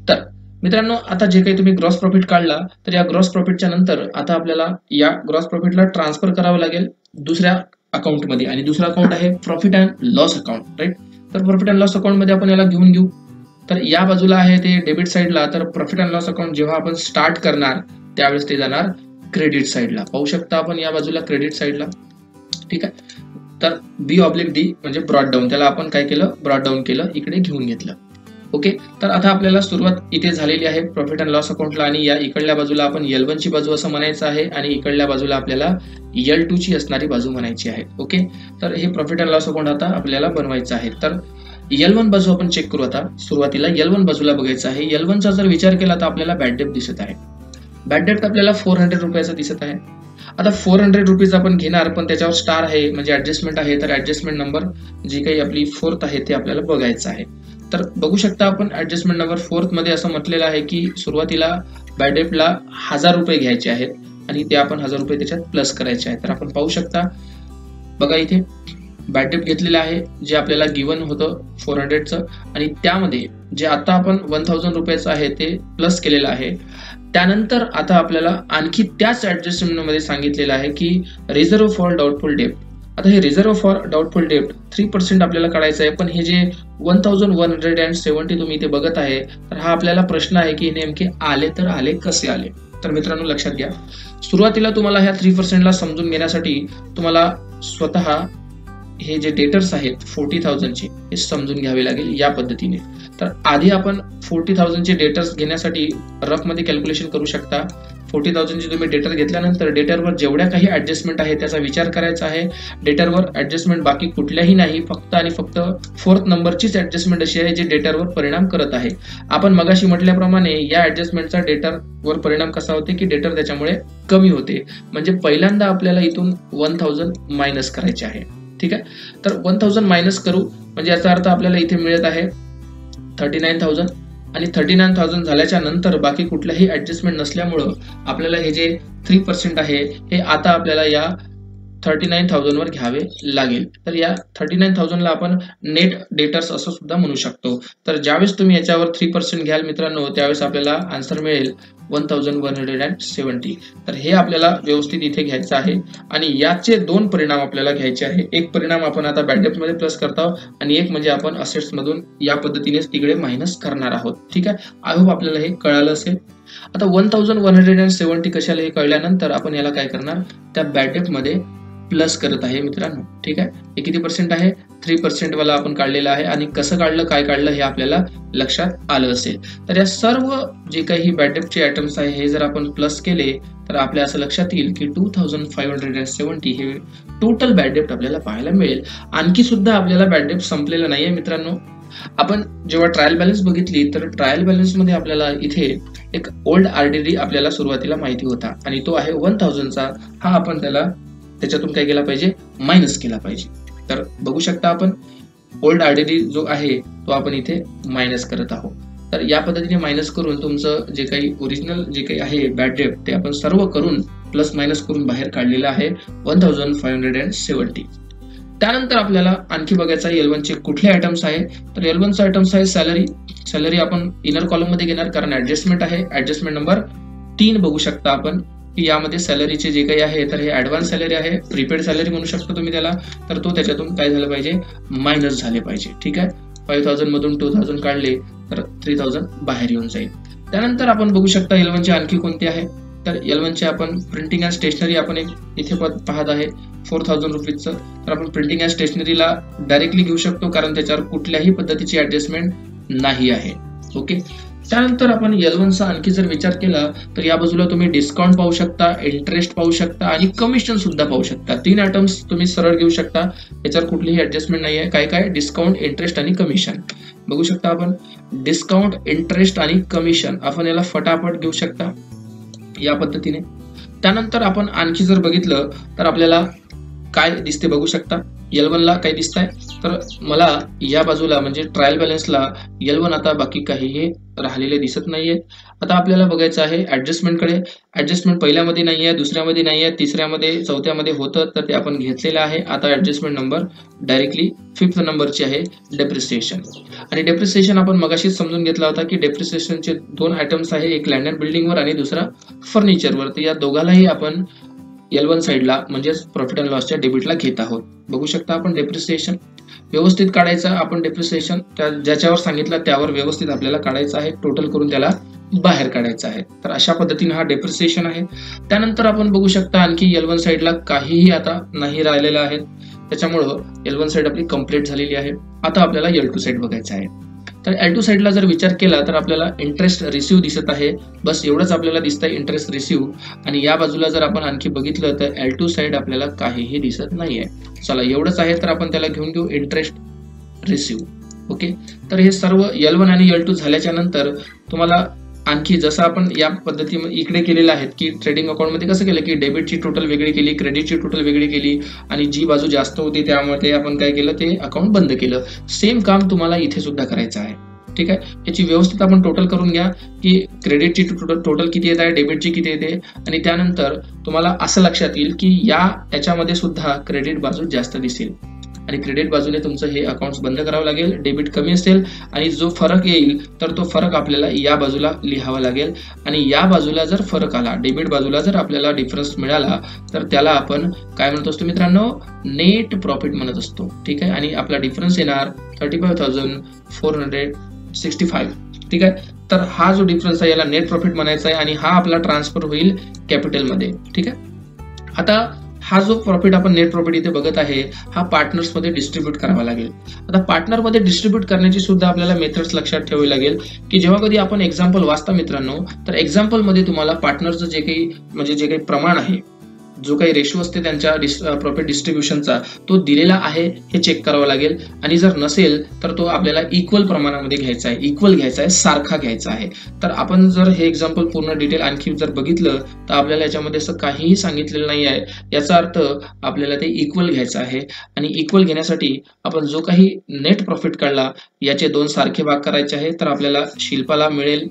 तर मित्रांनो आता जे काही तुम्ही ग्रॉस प्रॉफिट काढला तर या ग्रॉस प्रॉफिटच्या नंतर आता आपल्याला या ग्रॉस प्रॉफिटला ट्रान्सफर करावं लागेल दुसऱ्या अकाउंटमध्ये आणि दुसरा अकाउंट आहे profit and loss account. Right. तर प्रॉफिट अँड लॉस अकाउंट मध्ये आपण याला घेऊन घेऊ. तर या बाजूला आहे ते डेबिट साइडला, तर प्रॉफिट अँड लॉस अकाउंट जेव्हा आपण स्टार्ट करणार त्यावेळेस ते जाणार क्रेडिट साइडला. पाहू शकता आपण या बाजूला क्रेडिट साइडला. ठीक आहे. तर B/D म्हणजे ब्रॉड डाऊन, त्याला आपण काय केलं ब्रॉड डाऊन केलं, इकडे घेऊन घेतलं. ओके, तर आता आपल्याला सुरुवात इथे झालेली आहे प्रॉफिट अँड लॉस अकाउंटला, आणि या इकडल्या बाजूला आपण L1 ची बाजू असं म्हणायचं आहे आणि इकडल्या बाजूला आपल्याला L2 ची असणारी बाजू म्हणायची आहे. ओके, तर हे प्रॉफिट अँड लॉस अकाउंट आता आपल्याला बनवायचं आहे. तर L1 बाजू आपण चेक करू. आता सुरुवातीला L1 बाजूला बघायचं आहे. L1 चा जर विचार केला तर आपल्याला बॅड डेट दिसत आहे. बॅड डेट आपल्याला 400 रुपयाचा दिसत आहे. आता 400 रुपीज आपण घेणार, पण त्याच्यावर स्टार आहे म्हणजे ऍडजस्टमेंट आहे, तर ऍडजस्टमेंट नंबर जी काही आपली 4th आहे ते आपल्याला बघायचं आहे. तर बघू शकता आपण ऍडजस्टमेंट नंबर 4th मध्ये असं म्हटलेलं आहे की सुरुवातीला बॅड डेटला 1000 रुपये घ्यायचे आहेत आणि ते आपण 1000 रुपये त्याच्यात प्लस करायचे आहेत. तर आपण पाहू शकता बघा इथे बॅड डेट घेतलेलं आहे जे आपल्याला गिवन होतं 400चं, आणि त्यामध्ये जे आता आपण 1000 रुपयाचं आहे ते प्लस केलेलं आहे. त्यानंतर आता आपल्याला आणखी त्याच ऍडजस्टमेंट मध्ये सांगितलेलं आहे की रिझर्व्ह फॉर डाऊटफुल डेट. आता हे रिझर्व्ह फॉर डाऊटफुल डेट 3% आपल्याला काढायचं आहे, पण हे जे 1170 तुम्ही इथे बघत आहे, तर हा आपल्याला प्रश्न आहे की नेमके आले तर आले कसे आले. तर मित्रांनो लक्षात घ्या, सुरुवातीला तुम्हाला ह्या 3% समजून घेण्यासाठी तुम्हाला स्वतः हे जे डेटर्स आहेत 40,000 चे हे समजून घ्यावे लागेल या पद्धतीने. तर आधी आपण 40,000 चे डेटर्स घेण्यासाठी रफ मध्ये कॅल्क्युलेशन करू शकता. 40,000 चे तुम्ही डेटर घेतल्यानंतर डेटरवर जेवढ्या काही ऍडजस्टमेंट आहे त्याचा विचार करायचा आहे. डेटरवर ऍडजस्टमेंट बाकी कुठल्याही नाही, फक्त आणि फक्त 4th नंबरचीच ऍडजस्टमेंट अशी आहे जी डेटरवर परिणाम करत आहे. आपण मगाशी म्हटल्याप्रमाणे या ऍडजस्टमेंटचा डेटरवर परिणाम कसा होते की डेटर त्याच्यामुळे कमी होते. म्हणजे पहिल्यांदा आपल्याला इथून 1000 मायनस करायचे आहे. ठीक आहे, तर 1000 मायनस करू म्हणजे याचा अर्थ आपल्याला इथे मिळत आहे 39,000, आणि 39,000 झाल्याच्या नंतर बाकी कुठल्याही ऍडजस्टमेंट नसल्यामुळं आपल्याला हे जे 3% आहे हे आता आपल्याला या 39,000 वर घ्यावे लागेल. तर या 39,000 ला आपण नेट डेटर्स असं सुद्धा म्हणू शकतो. तर ज्यावेळेस तुम्ही याच्यावर 3% घ्याल मित्रांनो, त्यावेळेस आपल्याला आन्सर मिळेल 1170. तर हे आपल्याला व्यवस्थित इथे घ्यायचं आहे आणि याचे 2 परिणाम आपल्याला घ्यायचे आहे. एक परिणाम आपण आता बॅड डेट मध्ये प्लस करत आहोत आणि एक म्हणजे आपण असेट्स मधून या पद्धतीनेच तिकडे मायनस करणार आहोत. ठीक आहे, आय होप आपल्याला हे कळालं असेल. आता 1170 कशाला हे कळल्यानंतर आपण याला काय करणार, त्या बॅड डेट मध्ये प्लस करत आहे मित्रांनो. ठीक आहे, हे किती पर्सेंट आहे, 3% वाला आपण काढलेला आहे, आणि कसं काढलं काय काढलं हे आपल्याला लक्षात आलं असेल. तर या सर्व जे काही बॅड डेटचे आयटम्स आहे हे जर आपण प्लस केले तर आपल्या असं लक्षात येईल की 2570 हे टोटल बॅड डेट आपल्याला पाहायला मिळेल. आणखी सुद्धा आपल्याला बॅड डेट संपलेलं नाहीये मित्रांनो. आपण जेव्हा ट्रायल बॅलन्स बघितली तर ट्रायल बॅलन्स मध्ये आपल्याला इथे एक ओल्ड आरडीडी आपल्याला सुरुवातीला माहिती होता आणि तो आहे 1000चा. हा आपण त्याच्यातून काय केला पाहिजे, मायनस केला पाहिजे. तर बघू शकता आपण ओल्ड आरडीडी जो आहे तो आपण इथे मायनस करत आहोत. तर या पद्धतीने मायनस करून तुमचं जे काही ओरिजिनल जे काही आहे बॅड डेट ते आपण सर्व करून प्लस मायनस करून बाहेर काढलेलं आहे 1570. त्यानंतर आपल्याला आणखी बघायचं आहे L1 चे कुठले आयटम्स आहे. तर L1 चा आयटम्स आहे सॅलरी. सॅलरी आपण इनर कॉलम मध्ये घेणार कारण ऍडजस्टमेंट आहे. ऍडजस्टमेंट नंबर 3 बघू शकता आपण की यामध्ये सॅलरीचे जे काही आहे तर हे ऍडव्हान्स सॅलरी आहे, प्रीपेड सॅलरी म्हणू शकतो तुम्ही त्याला. तर तो त्याच्यातून काय झालं पाहिजे, मायनस झाले पाहिजे. ठीक आहे, 5000 मधून 2000 काढले तर 3000 बाहेर येऊन जाईल. त्यानंतर आपण बघू शकता L1 चे आणखी कोणते आहे. तर L1 चे आपण प्रिंटिंग अँड स्टेशनरी आपण एक इथे पाहत आहे 4000 रुपीजचं. तर आपण प्रिंटिंग अँड स्टेशनरीला डायरेक्टली घेऊ शकतो कारण त्याच्यावर कुठल्याही पद्धतीची ऍडजस्टमेंट नाही आहे. ओके, त्यानंतर आपण L1 चा आणखी जर विचार केला तर या बाजूला तुम्ही डिस्काउंट पाहू शकता, इंटरेस्ट पाहू शकता आणि कमिशन सुद्धा पाहू शकता. 3 आयटम्स तुम्ही सरळ घेऊ शकता, याच्यावर कुठलीही ऍडजस्टमेंट नाही आहे. काय काय, डिस्काउंट, इंटरेस्ट आणि कमिशन बघू शकता आपण. डिस्काउंट, इंटरेस्ट आणि कमिशन आपण याला फटाफट घेऊ शकता या पद्धतीने. त्यानंतर आपण आणखी जर बघितलं तर आपल्याला काय दिसते बघू शकता. L1 ला काय दिसतंय, तर मला या बाजूला म्हणजे ट्रायल बॅलन्सला L1 आता बाकी काहीही राहिलेले दिसत नाहीये. आता आपल्याला बघायचं आहे ऍडजस्टमेंटकडे. ऍडजस्टमेंट पहिल्यामध्ये नाहीये, दुसऱ्यामध्ये नाहीये, तिसऱ्यामध्ये, चौथ्यामध्ये होतं तर ते आपण घेतलेलं आहे. आता ऍडजस्टमेंट नंबर डायरेक्टली 5th नंबरची आहे डेप्रिसिएशन. आणि डेप्रिसिएशन आपण मगाशीच समजून घेतला होता की डेप्रिसिएशनचे 2 आयटम्स आहे, एक लँड अँड बिल्डिंगवर आणि दुसरा फर्निचरवर. तर या दोघालाही आपण L1 साइडला म्हणजेच प्रॉफिट अँड लॉसच्या डेबिटला घेत आहोत. बघू शकता आपण डेप्रिसिएशन व्यवस्थित काढायचं. आपण डेप्रिसिएशन ज्याच्यावर सांगितलं त्यावर व्यवस्थित आपल्याला काढायचं आहे, टोटल करून त्याला बाहेर काढायचं आहे. तर अशा पद्धतीने हा डेप्रिसिएशन आहे. त्यानंतर आपण बघू शकता आणखी L1 साइडला काहीही आता नाही राहिलेलं आहे, त्याच्यामुळं L1 साइड आपली कंप्लीट झालेली आहे. आता आपल्याला L2 साइड बघायचं आहे. तर L2 साईडला जर विचार केला तर आपल्याला इंटरेस्ट रिसिव्ह दिसत आहे, बस एवढंच आपल्याला दिसतंय इंटरेस्ट रिसिव्ह. आणि या बाजूला जर आपण आणखी बघितलं तर L2 साईड आपल्याला काहीही दिसत नाहीये. चला एवढंच आहे तर आपण त्याला घेऊन घेऊ इंटरेस्ट रिसिव्ह. ओके, तर हे सर्व L1 आणि L2 झाल्याच्या नंतर तुम्हाला आणखी जसं आपण या पद्धतीने इकडे केलेलं आहे की ट्रेडिंग अकाउंटमध्ये कसं केलं की डेबिटची टोटल वेगळी केली, क्रेडिटची टोटल वेगळी केली आणि जी बाजू जास्त होती त्यामध्ये आपण काय केलं ते अकाउंट बंद केलं. सेम काम तुम्हाला इथे सुद्धा करायचं आहे. ठीक आहे, याची व्यवस्थित आपण टोटल करून घ्या की क्रेडिटची टोटल किती येत आहे, डेबिटची किती येते. आणि त्यानंतर तुम्हाला असं लक्षात येईल की याच्यामध्ये सुद्धा क्रेडिट बाजू जास्त दिसेल आणि क्रेडिट बाजूने तुमचं हे अकाउंट बंद करावं लागेल. डेबिट कमी असेल आणि जो फरक येईल तर तो फरक आपल्याला या बाजूला लिहावा लागेल. आणि या बाजूला जर फरक आला, डेबिट बाजूला जर आपल्याला डिफरन्स मिळाला तर त्याला आपण काय म्हणत असतो मित्रांनो, नेट प्रॉफिट म्हणत असतो. ठीक आहे, आणि आपला डिफरन्स येणार 35,465. ठीक आहे, तर हा जो डिफरन्स आहे याला नेट प्रॉफिट म्हणायचा आहे आणि हा आपला ट्रान्सफर होईल कॅपिटल मध्ये. ठीक आहे, आता हा जो प्रॉफिट आपण नेट प्रॉफिट इथे बघत आहे हा पार्टनर्स मध्ये डिस्ट्रीब्यूट करावा लागेल. आता पार्टनर मध्ये डिस्ट्रीब्यूट करण्याची सुद्धा आपल्याला मेथड्स लक्षात ठेवावी लागेल की जेव्हा कधी आपण एक्झाम्पल वाचता मित्रांनो तर एक्झाम्पल मध्ये तुम्हाला पार्टनरचं जे काही प्रमाण आहे, जो काही रेशो असते त्यांच्या प्रॉफिट डिस्ट्रीब्युशनचा तो दिलेला आहे हे चेक करावं लागेल. आणि जर नसेल तर तो आपल्याला इक्वल प्रमाणामध्ये घ्यायचा आहे, इक्वल घ्यायचा आहे, सारखा घ्यायचा आहे. तर आपण जर हे एक्झाम्पल पूर्ण डिटेल आणखी जर बघितलं तर आपल्याला याच्यामध्ये असं काहीही सांगितलेलं नाही आहे. याचा अर्थ आपल्याला ते इक्वल घ्यायचं आहे आणि इक्वल घेण्यासाठी आपण जो काही नेट प्रॉफिट काढला याचे 2 सारखे भाग करायचे आहे. तर आपल्याला शिल्पाला मिळेल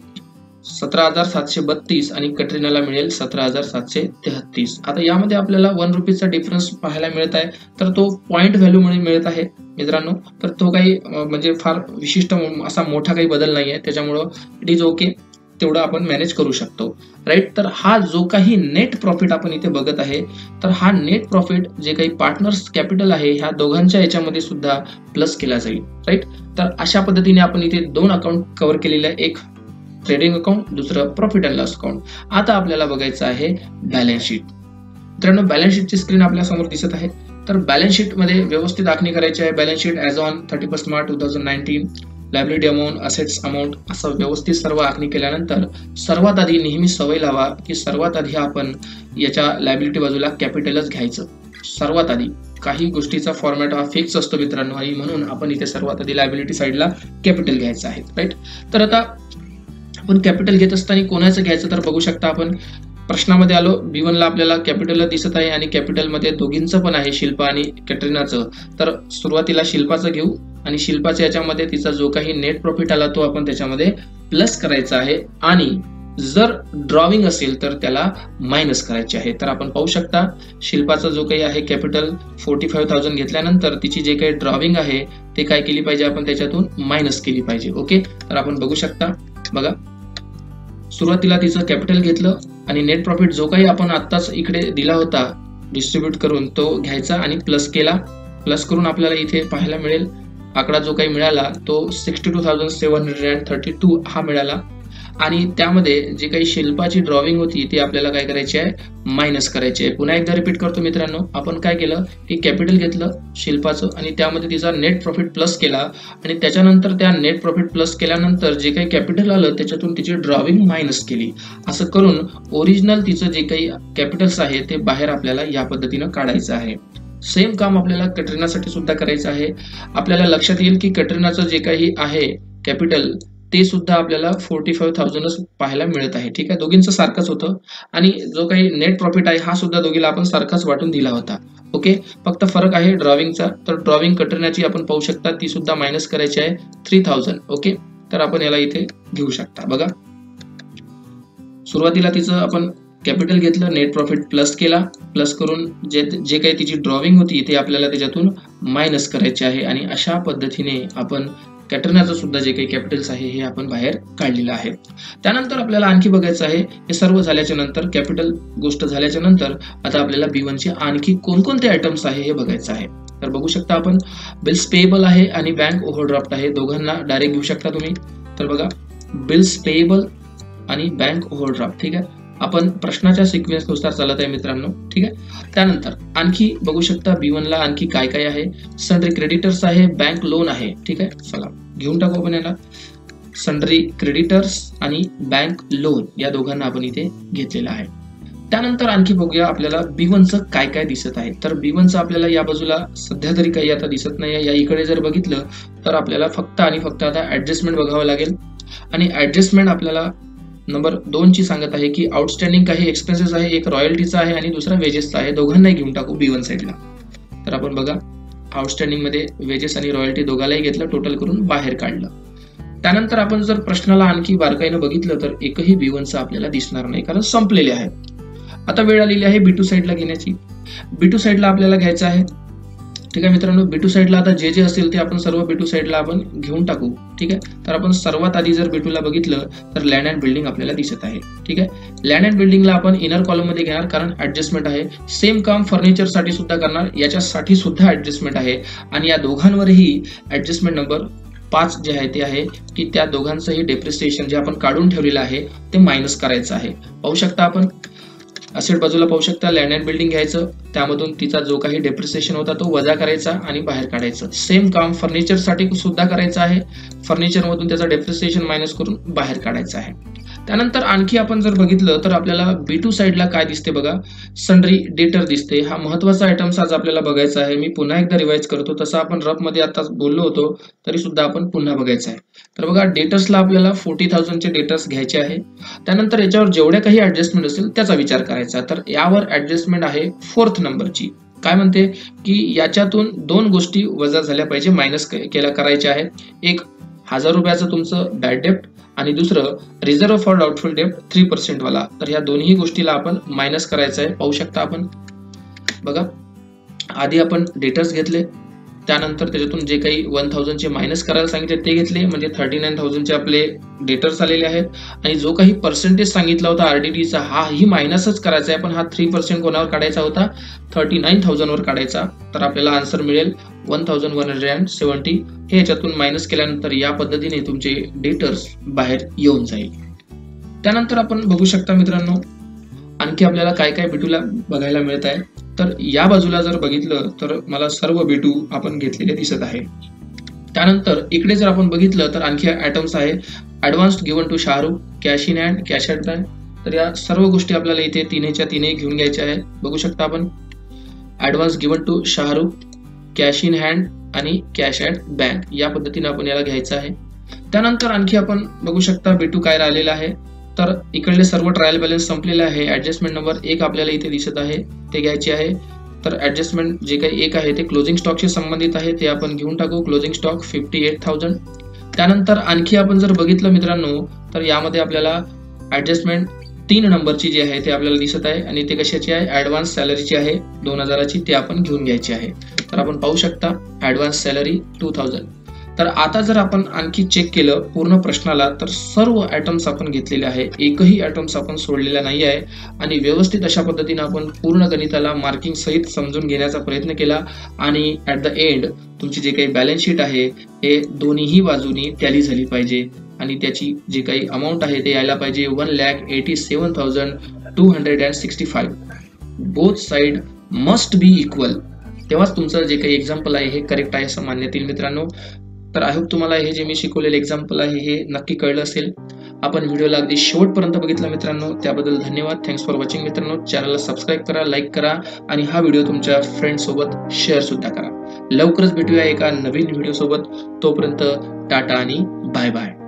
17,732 आणि कटरीनाला मिळेल 17,733. आता यामध्ये आपल्याला 1 रुपीचा डिफरन्स पाहायला मिळत आहे, तर तो पॉइंट व्हॅल्यू म्हणून मिळत आहे मित्रांनो. तर तो काही म्हणजे फार विशिष्ट असा मोठा काही बदल नाही आहे, त्याच्यामुळं इट इज ओके, तेवढं आपण मॅनेज करू शकतो. राईट, तर हा जो काही नेट प्रॉफिट आपण इथे बघत आहे तर हा नेट प्रॉफिट जे काही पार्टनर्स कॅपिटल आहे ह्या दोघांच्या याच्यामध्ये सुद्धा प्लस केला जाईल. राईट, तर अशा पद्धतीने आपण इथे 2 अकाउंट कव्हर केलेले आहे, एक ट्रेडिंग अकाउंट, दुसरं प्रॉफिट अँड लॉस अकाउंट. आता आपल्याला बघायचं आहे बॅलन्स शीट. मित्रांनो बॅलन्स शीटची स्क्रीन आपल्या समोर दिसत आहे. तर बॅलन्स शीट मध्ये व्यवस्थित आखणी करायची आहे. Balance sheet as on 31 March 2019, liability amount, assets amount असं व्यवस्थित सर्व आखणी केल्यानंतर सर्वात आधी नेहमी सवय लावा की सर्वात आधी आपण याच्या लायबिलिटी बाजूला कॅपिटलच घ्यायचं. सर्वात आधी काही गोष्टीचा फॉर्मॅट हा फिक्स असतो मित्रांनो आणि म्हणून आपण इथे सर्वात आधी लायबिलिटी साईडला कॅपिटल घ्यायचं आहे. राईट, तर आता आपण कॅपिटल घेत असताना कोणाचं घ्यायचं तर बघू शकता आपण प्रश्नामध्ये आलो. B1 ला आपल्याला कॅपिटल दिसत आहे आणि कॅपिटल मध्ये दोघींचं पण आहे, शिल्पा आणि कॅटरीनाचं. तर सुरुवातीला शिल्पाचं घेऊ आणि शिल्पाच्या याच्यामध्ये तिचा जो काही नेट प्रॉफिट आला तो आपण त्याच्यामध्ये प्लस करायचा आहे आणि जर ड्रॉविंग असेल तर त्याला मायनस करायचे आहे. तर आपण पाहू शकता शिल्पाचा जो काही आहे कॅपिटल 45,000 घेतल्यानंतर तिची जे काही ड्रॉविंग आहे ते काय केली पाहिजे, आपण त्याच्यातून मायनस केली पाहिजे. ओके, तर आपण बघू शकता, बघा सुरुवातीला तिचं कॅपिटल घेतलं आणि नेट प्रॉफिट जो काही आपण आत्ताच इकडे दिला होता डिस्ट्रीब्यूट करून तो घ्यायचा आणि प्लस केला. प्लस करून आपल्याला इथे पाहायला मिळेल आकडा जो काही मिळाला तो 62,732 हा मिळाला. आणि त्यामध्ये जे काही शिल्पाची ड्रॉविंग होती ती आपल्याला काय करायची आहे, मायनस करायची आहे. पुन्हा एकदा रिपीट करतो मित्रांनो, आपण काय केलं की कॅपिटल घेतलं शिल्पाचं आणि त्यामध्ये तिचा नेट प्रॉफिट प्लस केला आणि त्याच्यानंतर त्या नेट प्रॉफिट प्लस केल्यानंतर जे काही कॅपिटल आलं त्याच्यातून तिची ड्रॉविंग मायनस केली. असं करून ओरिजिनल तिचं जे काही कॅपिटल्स आहे ते बाहेर आपल्याला या पद्धतीनं काढायचं आहे. सेम काम आपल्याला कटरीनासाठी सुद्धा करायचं आहे. आपल्याला लक्षात येईल की कटरीनाचं जे काही आहे कॅपिटल ते सुद्धा आपल्याला 45,000 पाहायला मिळत आहे. ठीक आहे, दोघींचं सारखंच होतं आणि जो काही नेट प्रॉफिट आहे हा सुद्धा दोघीला आपण सारखाच वाटून दिला होता. ओके, फक्त फरक आहे ड्रॉविंगचा. तर ड्रॉविंग कटरीनाची आपण पाहू शकता ती सुद्धा मायनस करायची आहे 3,000. ओके, तर आपण याला इथे घेऊ शकता. बघा सुरुवातीला तिचं आपण कॅपिटल घेतलं, नेट प्रॉफिट प्लस केला, प्लस करून जे काही तिची ड्रॉविंग होती ते आपल्याला त्याच्यातून मायनस करायचे आहे आणि अशा पद्धतीने आपण कॅटरीनाचं सुद्धा जे काही कॅपिटल्स आहे हे आपण बाहेर काढलेलं आहे. त्यानंतर आपल्याला आणखी बघायचं आहे हे सर्व झाल्याच्या नंतर कॅपिटल गोष्ट झाल्याच्या नंतर आता आपल्याला B1 चे आणखी कोणकोणते आयटम्स आहे हे बघायचं आहे. तर बघू शकता आपण बिल्स पेएबल आहे आणि बँक ओव्हरड्राफ्ट आहे, दोघांना डायरेक्ट घेऊ शकता तुम्ही. तर बघा बिल्स पेएबल आणि बँक ओव्हरड्राफ्ट. ठीक आहे, आपण प्रश्नाच्या सिक्वेन्स नुसार चालत आहे मित्रांनो. ठीक आहे, त्यानंतर आणखी बघू शकता B1 ला आणखी काय काय आहे. सनरी क्रेडिटर्स आहे, बँक लोन आहे. ठीक आहे, चला घेऊन टाकू आपण याला. सन्ड्री क्रेडिटर्स आणि बँक लोन या दोघांना आपण इथे घेतलेलं आहे. त्यानंतर आणखी बघूया आपल्याला B1चं काय काय दिसत आहे. तर B1चं आपल्याला या बाजूला सध्या तरी काही आता दिसत नाही. या इकडे जर बघितलं तर आपल्याला फक्त आणि फक्त आता ऍडजस्टमेंट बघावं लागेल. आणि ऍडजस्टमेंट आपल्याला नंबर 2 ची सांगत आहे की आउटस्टँडिंग काही एक्सपेन्सेस आहे, एक रॉयल्टीचा आहे आणि दुसरा वेजेसचा आहे. दोघांनाही घेऊन टाकू B1 साईडला. तर आपण बघा आउटस्टँडिंग मध्ये वेजेस आणि रॉयल्टी दोघांनाही घेतलं, टोटल करून बाहेर काढलं. त्यानंतर आपण जर प्रश्नाला आणखी बारकाईनं बघितलं तर एकही B1चं आपल्याला दिसणार नाही, कारण संपलेले आहे. आता वेळ आलेली आहे B2 साईडला घेण्याची. B2 साईडला आपल्याला घ्यायचं आहे. ठीक आहे मित्रांनो, B2 साईडला आता जे जे असेल ते आपण सर्व B2 साईडला आपण घेऊन टाकू. ठीक आहे, तर आपण सर्वात आधी जर B2 ला बघितलं तर लँड अँड बिल्डिंग आपल्याला दिसत आहे. ठीक आहे, लँड अँड बिल्डिंगला आपण इनर कॉलम मध्ये घेणार, कारण ऍडजस्टमेंट आहे. सेम काम फर्निचर साठी सुद्धा करणार, याच्यासाठी सुद्धा ऍडजस्टमेंट आहे. आणि या दोघांवरही ऍडजस्टमेंट नंबर 5 जे आहे ते आहे की त्या दोघांचंही डेप्रिसिएशन जे आपण काढून ठेवलेलं आहे ते मायनस करायचं आहे. पाहू शकता आपण असेट बाजूला पाहू शकता, लँड अँड बिल्डिंग घ्यायचं, त्यामधून तिचा जो काही डेप्रिसिएशन होता तो वजा करायचा आणि बाहेर काढायचं. सेम काम फर्निचर साठी सुद्धा करायचं आहे. फर्निचर मधून त्याचा डेप्रिसिएशन मायनस करून बाहेर काढायचं आहे. त्यानंतर आणखी आपण जर बघितलं तर आपल्याला B2 साईडला काय दिसते बघा, सन्ड्री डेटर दिसते. हा महत्वाचा आयटम्स आज आपल्याला बघायचा आहे. मी पुन्हा एकदा रिवाइज करतो, तसं आपण रफ मध्ये आता बोललो होतो तरी सुद्धा आपण पुन्हा बघायचं आहे. तर बघा डेटर्सला आपल्याला 40,000 चे डेटर्स घ्यायचे आहे. त्यानंतर याच्यावर जेवढ्या काही ऍडजस्टमेंट असेल त्याचा विचार करायचा. तर यावर ऍडजस्टमेंट आहे 4th नंबरची. काय म्हणते की याच्यातून 2 गोष्टी वजा झाल्या पाहिजे, मायनस करायच्या आहेत. एक 1000 रुपयाचं तुमचं बॅड डेप्ट आणि दुसरं रिझर्व्ह फॉर डाउटफुल डेप्ट 3% वाला. तर ह्या दोन्ही गोष्टीला आपण मायनस करायचं आहे. पाहू शकता आपण बघा, आधी आपण डेटर्स घेतले, त्यानंतर त्याच्यातून जे काही 1000 चे मायनस करायला सांगितले ते घेतले, म्हणजे 39,000 चे आपले डेटर्स आलेले आहेत. आणि जो काही पर्सेंटेज सांगितला होता आरडीटीचा हाही मायनसच करायचा आहे, पण हा 3% कोणावर काढायचा होता, 39,000 वर काढायचा. तर आपल्याला आन्सर मिळेल 1170. हे याच्यातून मायनस केल्यानंतर या पद्धतीने तुमचे डेटर्स बाहेर येऊन जाईल. त्यानंतर आपण बघू शकता मित्रांनो आणखी आपल्याला काय काय B2 ला बघायला मिळत आहे. तर या बाजूला जर बघितलं तर मला सर्व B2 आपण घेतलेले दिसत आहे. त्यानंतर इकडे जर आपण बघितलं तर आणखी आयटम्स आहे, advance given to Shahrukh, cash in hand, cash at bank. तर या सर्व गोष्टी आपल्याला इथे तिन्हीच्या तिन्ही घेऊन घ्यायच्या आहेत. बघू शकता आपण advance given to Shahrukh, cash in hand आणि कॅश ॲट बँक या पद्धतीने आपण याला घ्यायचं आहे. त्यानंतर आणखी आपण बघू शकता B2 काय राहिलेला आहे. तर इकडले सर्व ट्रायल बॅलन्स संपलेले आहे. ऍडजस्टमेंट नंबर 1 आपल्याला इथे दिसत आहे, ते घ्यायचे आहे. तर ऍडजस्टमेंट जे काही 1 आहे ते क्लोजिंग स्टॉकशी संबंधित आहे, ते आपण घेऊन टाकू. Closing stock 58,000. त्यानंतर आणखी आपण जर बघितलं मित्रांनो तर यामध्ये आपल्याला ऍडजस्टमेंट 3 नंबरची जी आहे ते आपल्याला दिसत आहे आणि ते कशाची आहे, ऍडव्हान्स सॅलरीची आहे 2000ची, ते आपण घेऊन घ्यायची आहे. तर आपण पाहू शकता ऍडव्हान्स सॅलरी 2000. तर आता जर आपण आणखी चेक केलं पूर्ण प्रश्नाला तर सर्व आयटम्स आपण घेतलेले आहे, एकही आयटम्स आपण सोडलेला नाही आहे. आणि व्यवस्थित अशा पद्धतीने आपण पूर्ण गणिताला मार्किंग सहित समजून घेण्याचा प्रयत्न केला. आणि ऍट द एंड तुमची जे काही बॅलन्स शीट आहे हे दोन्ही बाजूनी टॅली झाली पाहिजे आणि त्याची जे काही अमाऊंट आहे ते यायला पाहिजे 1,87,265. Both side must be equal, तेव्हाच तुमचं जे काही एक्झाम्पल आहे हे करेक्ट आहे असं मानण्यात येईल मित्रांनो. तर आय होप तुम्हाला हे जे मी शिकवलेले एक्झाम्पल आहे हे नक्की कळलं असेल. आपण व्हिडिओला अगदी शेवटपर्यंत बघितला मित्रांनो, त्याबद्दल धन्यवाद. थँक्स फॉर वॉचिंग मित्रांनो. चॅनलला सबस्क्राईब करा, लाईक करा आणि हा व्हिडिओ तुमच्या फ्रेंड्स सोबत शेअर सुद्धा करा. लवकरच भेटूया एका नवीन व्हिडिओ सोबत. तोपर्यंत टाटा आणि बाय बाय.